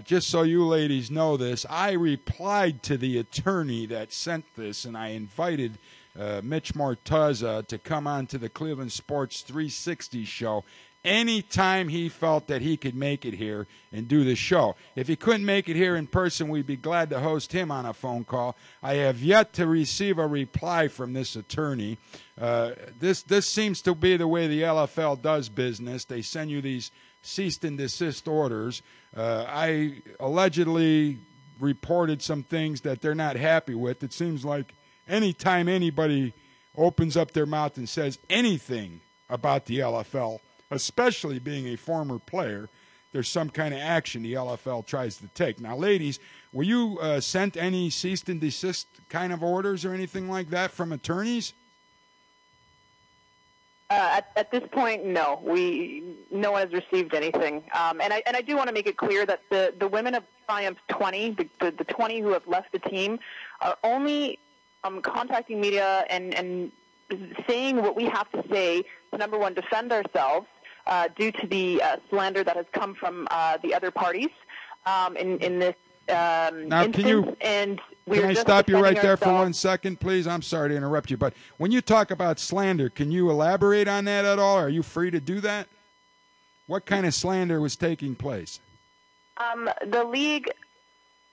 Just so you ladies know this, I replied to the attorney that sent this, and I invited Mitch Mortaza to come on to the Cleveland Sports 360 show anytime he felt that he could make it here and do the show. If he couldn't make it here in person, we'd be glad to host him on a phone call. I have yet to receive a reply from this attorney. This seems to be the way the LFL does business. They send you these cease and desist orders. I allegedly reported some things that they're not happy with. It seems like anytime anybody opens up their mouth and says anything about the LFL, especially being a former player, there's some kind of action the LFL tries to take. Now, ladies, were you sent any cease and desist kind of orders or anything like that from attorneys? At this point, no. No one has received anything. And I do want to make it clear that the women of Triumph 20, the 20 who have left the team, are only contacting media and saying what we have to say to, number one, defend ourselves due to the slander that has come from the other parties in this now, instance. Can I stop you right there for 1 second, please? I'm sorry to interrupt you, but when you talk about slander, can you elaborate on that at all? Are you free to do that? What kind of slander was taking place? The league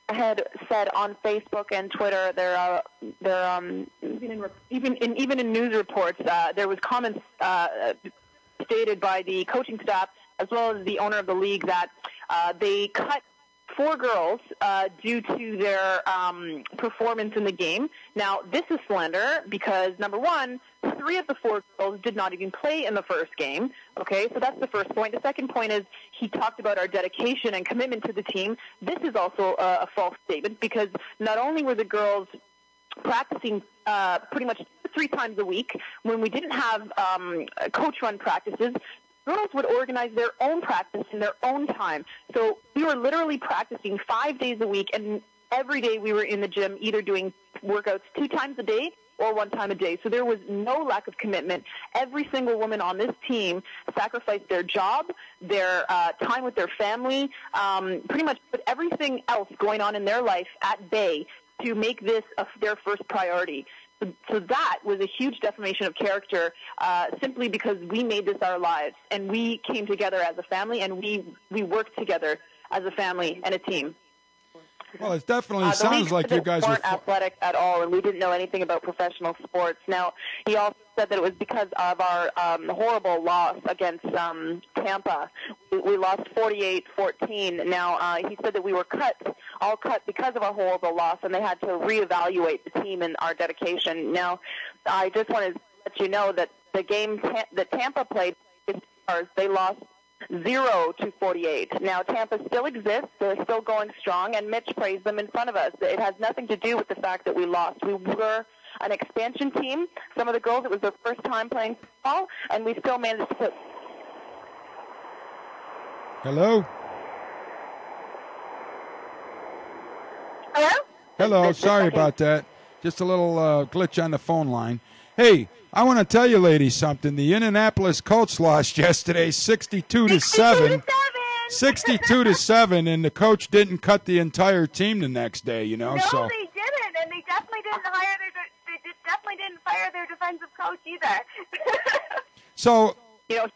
had said on Facebook and Twitter, even in news reports, there was comments stated by the coaching staff as well as the owner of the league that they cut 4 girls due to their performance in the game. Now, this is slander because, number one, 3 of the 4 girls did not even play in the first game. Okay, so that's the first point. The second point is he talked about our dedication and commitment to the team. This is also a false statement because not only were the girls practicing pretty much 3 times a week when we didn't have coach-run practices, girls would organize their own practice in their own time. So we were literally practicing 5 days a week, and every day we were in the gym either doing workouts 2 times a day or 1 time a day. So there was no lack of commitment. Every single woman on this team sacrificed their job, their time with their family, pretty much put everything else going on in their life at bay to make this their first priority. So that was a huge defamation of character simply because we made this our lives, and we came together as a family, and we worked together as a family and a team. Well, it definitely sounds like you guys weren't athletic at all, and we didn't know anything about professional sports. Now, he also said that it was because of our horrible loss against Tampa. We lost 48-14. Now, he said that we were all cut because of our horrible loss, and they had to reevaluate the team and our dedication. Now, I just want to let you know that the game that Tampa played, they lost 0-48. Now, Tampa still exists. They're still going strong, and Mitch praised them in front of us. It has nothing to do with the fact that we lost. We were an expansion team. Some of the girls, it was their first time playing football, and we still managed to... Hello? Hello? Hello, sorry about that. Just a little glitch on the phone line. Hey, I want to tell you ladies something. The Indianapolis Colts lost yesterday 62-7. 62-7, and the coach didn't cut the entire team the next day, you know. No, so they didn't, and they definitely didn't fire their defensive coach either. So, You know,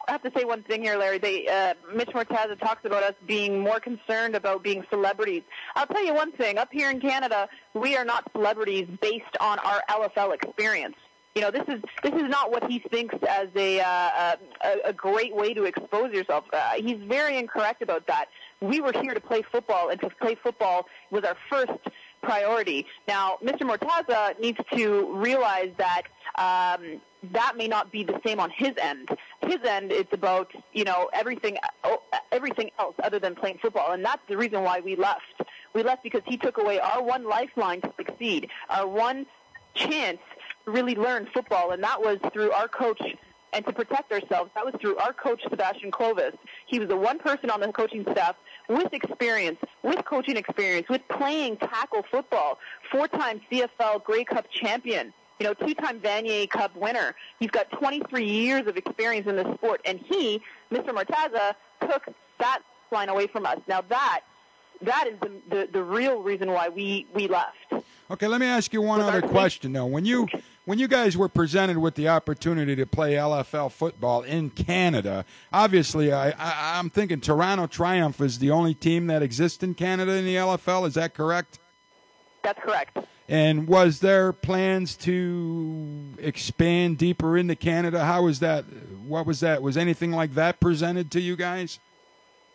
I have to say one thing here, Larry. Mitch Mortaza talks about us being more concerned about being celebrities. I'll tell you one thing. Up here in Canada, we are not celebrities based on our LFL experience. You know, this is not what he thinks as a great way to expose yourself. He's very incorrect about that. We were here to play football, and to play football was our first priority. Now, Mr. Mortaza needs to realize that that may not be the same on his end. His end, it's about, everything else other than playing football, and that's the reason why we left. We left because he took away our one lifeline to succeed, our one chance to really learn football, and that was through our coach. And to protect ourselves, that was through our coach, Sebastian Clovis. He was the one person on the coaching staff with experience, with coaching experience, with playing tackle football, 4-time CFL Grey Cup champion, 2-time Vanier Cup winner. He's got 23 years of experience in this sport, and he, Mr. Mortaza, took that line away from us. Now that is the real reason why we left. Okay, let me ask you one other question, though. When you guys were presented with the opportunity to play LFL football in Canada, obviously I'm thinking Toronto Triumph is the only team that exists in Canada in the LFL. Is that correct? That's correct. And was there plans to expand deeper into Canada? How was that? What was that? Was anything like that presented to you guys?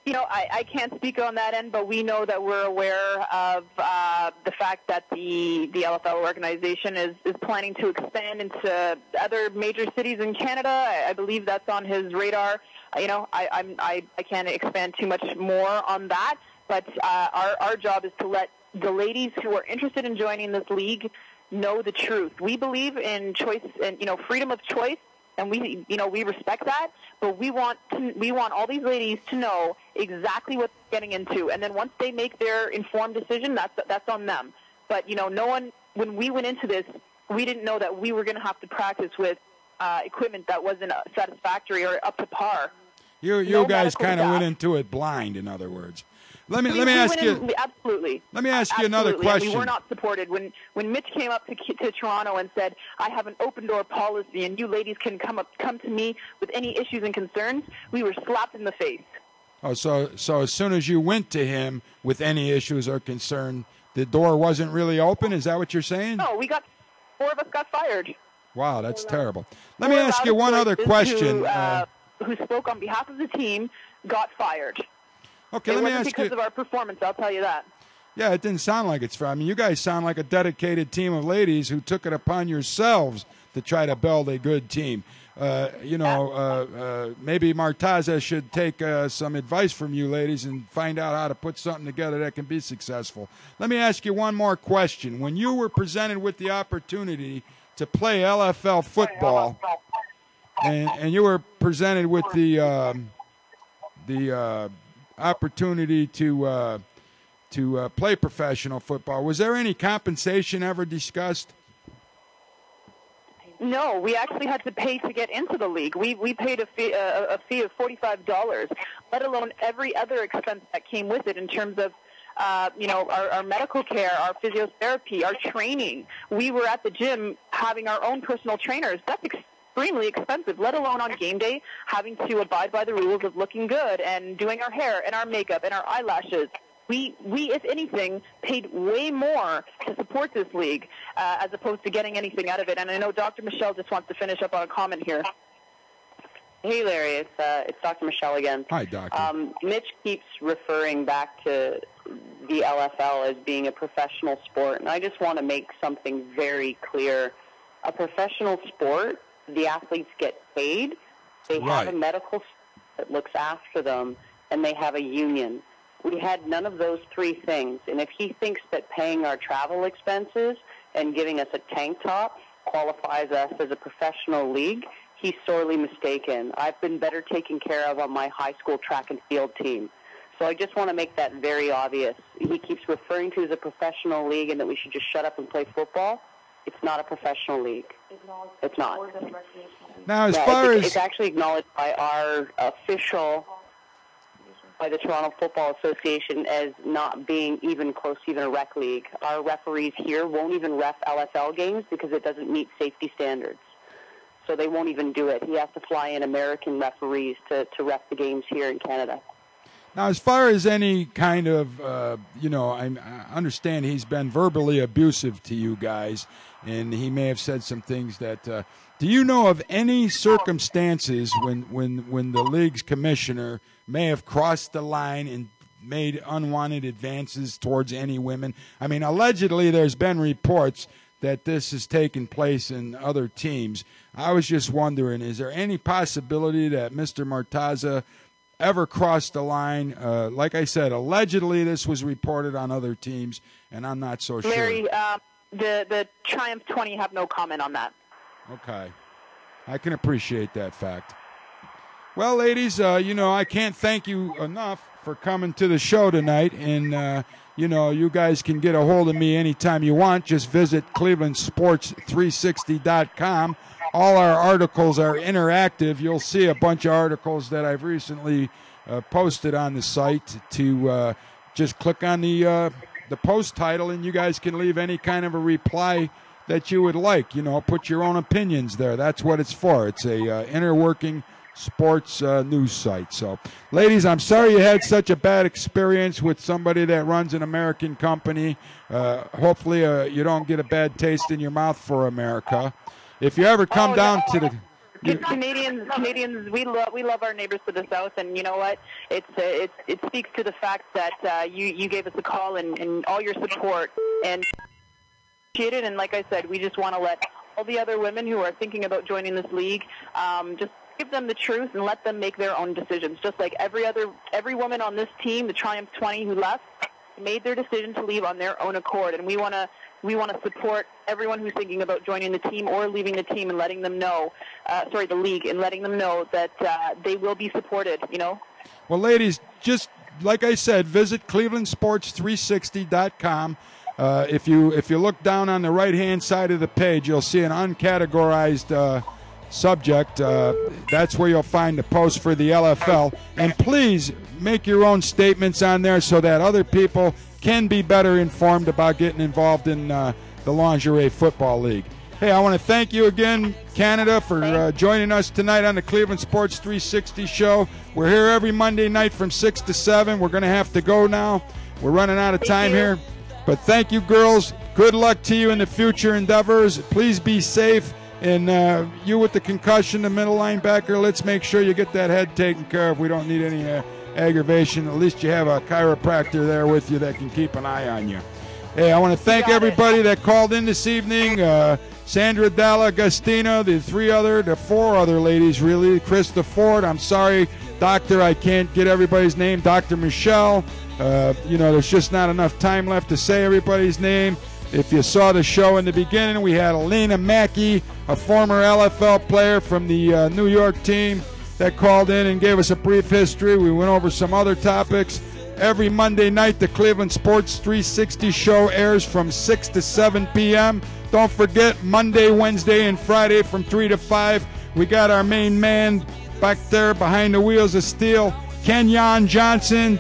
I can't speak on that end, but we know that we're aware of the fact that the LFL organization is planning to expand into other major cities in Canada. I believe that's on his radar. I can't expand too much more on that, but our job is to let the ladies who are interested in joining this league know the truth. We believe in choice and freedom of choice. And we respect that, but we want all these ladies to know exactly what they're getting into, and then once they make their informed decision, that's on them. But no one, when we went into this, we didn't know that we were going to have to practice with equipment that wasn't satisfactory or up to par. You guys kind of went into it blind, in other words. Let me ask you. Absolutely. Let me ask you another question. And we were not supported when Mitch came up to Toronto and said, "I have an open door policy, and you ladies can come to me with any issues and concerns." We were slapped in the face. Oh, so as soon as you went to him with any issues or concern, the door wasn't really open. Is that what you're saying? No, 4 of us got fired. Wow, that's terrible. Let me ask you one other question. Who spoke on behalf of the team got fired. Okay, let me ask you. Because of our performance, I'll tell you that. Yeah, it didn't sound like it's fair. I mean, you guys sound like a dedicated team of ladies who took it upon yourselves to try to build a good team. Maybe Mortaza should take some advice from you ladies and find out how to put something together that can be successful. Let me ask you one more question. When you were presented with the opportunity to play LFL football, and you were presented with the opportunity to play professional football, was there any compensation ever discussed? No, we actually had to pay to get into the league. We paid a fee of $45, let alone every other expense that came with it in terms of our medical care, our physiotherapy, our training. We were at the gym having our own personal trainers. That's extremely expensive, let alone on game day, having to abide by the rules of looking good and doing our hair and our makeup and our eyelashes. We, if anything, paid way more to support this league as opposed to getting anything out of it. And I know Dr. Michelle just wants to finish up on a comment here. Hey, Larry, it's Dr. Michelle again. Hi, Doctor. Mitch keeps referring back to the LFL as being a professional sport, and I just want to make something very clear. A professional sport, the athletes get paid, they have a medical staff that looks after them, and they have a union. We had none of those three things, and if he thinks that paying our travel expenses and giving us a tank top qualifies us as a professional league, he's sorely mistaken. I've been better taken care of on my high school track and field team. So I just want to make that very obvious. He keeps referring to it as a professional league and that we should just shut up and play football. It's not a professional league. It's not. Now, as far as... It's actually acknowledged by our official, by the Toronto Football Association, as not being even close to even a rec league. Our referees here won't even ref LFL games because it doesn't meet safety standards. So they won't even do it. He has to fly in American referees to ref the games here in Canada. Now, as far as any kind of, I understand he's been verbally abusive to you guys, and he may have said some things that, do you know of any circumstances when the league's commissioner may have crossed the line made unwanted advances towards any women. I mean, allegedly there's been reports that this has taken place in other teams. I was just wondering, is there any possibility that Mr. Mortaza ever crossed the line? Like I said, allegedly this was reported on other teams, and I'm not so sure. Larry, the Triumph 20 have no comment on that. Okay. I can appreciate that fact. Well, ladies, I can't thank you enough for coming to the show tonight. And, you guys can get a hold of me anytime you want. Just visit clevelandsports360.com. All our articles are interactive. You'll see a bunch of articles that I've recently posted on the site to just click on the post title, and you guys can leave any kind of a reply that you would like. Put your own opinions there. That's what it's for. It's a interworking sports news site. So, ladies, I'm sorry you had such a bad experience with somebody that runs an American company. Hopefully you don't get a bad taste in your mouth for America. If you ever come down to the Canadians, we love our neighbors to the south, and you know what? It speaks to the fact that you gave us a call and all your support and appreciate it. And like I said, we just want to let all the other women who are thinking about joining this league just give them the truth and let them make their own decisions. Just like every woman on this team, the Triumph 20 who left, made their decision to leave on their own accord, and we want to support everyone who's thinking about joining the team or leaving the team and letting them know, the league, and letting them know that they will be supported, Well, ladies, just like I said, visit clevelandsports360.com. If you look down on the right-hand side of the page, you'll see an uncategorized subject. That's where you'll find the post for the LFL. And please make your own statements on there so that other people can be better informed about getting involved in the Lingerie Football League. Hey, I want to thank you again, Canada, for joining us tonight on the Cleveland Sports 360 show. We're here every Monday night from 6 to 7. We're going to have to go now. We're running out of time here. But thank you, girls. Good luck to you in the future endeavors. Please be safe. And you with the concussion, the middle linebacker, let's make sure you get that head taken care of. We don't need any aggravation. At least you have a chiropractor there with you that can keep an eye on you. Hey, I want to thank everybody that called in this evening. Sandra Dalla Agostina, the four other ladies, really. Krista Ford, I'm sorry, Doctor, I can't get everybody's name. Dr. Michelle, there's just not enough time left to say everybody's name. If you saw the show in the beginning, we had Aleina Mackey, a former LFL player from the New York team, that called in and gave us a brief history. We went over some other topics. Every Monday night, the Cleveland Sports 360 show airs from 6 to 7 p.m. Don't forget, Monday, Wednesday, and Friday from 3 to 5, we got our main man back there behind the wheels of steel, Kenyon Johnson.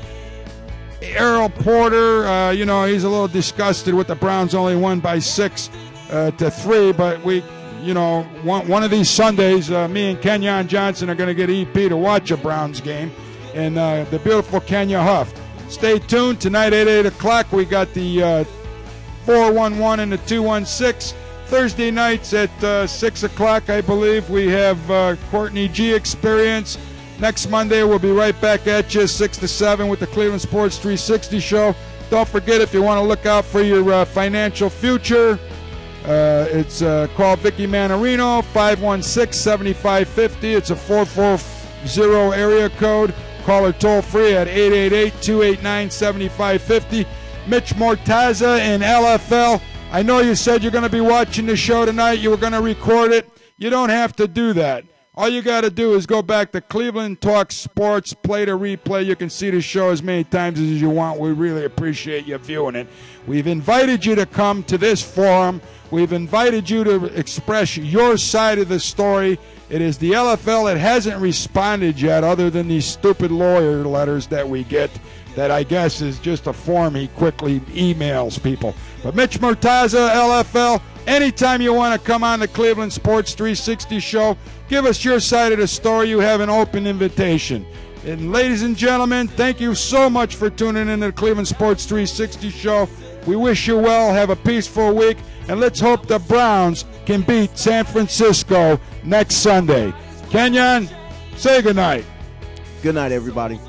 Errol Porter, he's a little disgusted with the Browns only won by 6 to 3, but one of these Sundays, me and Kenyon Johnson are going to get EP to watch a Browns game, and the beautiful Kenya Huff. Stay tuned. Tonight at 8 o'clock, we got the 411 and the 216. Thursday nights at 6 o'clock, I believe, we have Courtney G Experience. Next Monday, we'll be right back at you, 6 to 7, with the Cleveland Sports 360 show. Don't forget, if you want to look out for your financial future, it's called Vicky Manarino, 516-7550. It's a 440 area code. Call her toll-free at 888-289-7550. Mitch Mortaza in LFL. I know you said you're going to be watching the show tonight. You were going to record it. You don't have to do that. All you got to do is go back to Cleveland Talk Sports, play the replay. You can see the show as many times as you want. We really appreciate you viewing it. We've invited you to come to this forum. We've invited you to express your side of the story. It is the LFL that hasn't responded yet, other than these stupid lawyer letters that we get, that I guess is just a form he quickly emails people. But Mitch Mortaza, LFL, anytime you want to come on the Cleveland Sports 360 show, give us your side of the story. You have an open invitation. And ladies and gentlemen, thank you so much for tuning in to the Cleveland Sports 360 show. We wish you well. Have a peaceful week. And let's hope the Browns can beat San Francisco next Sunday. Kenyon, say goodnight. Good night, everybody.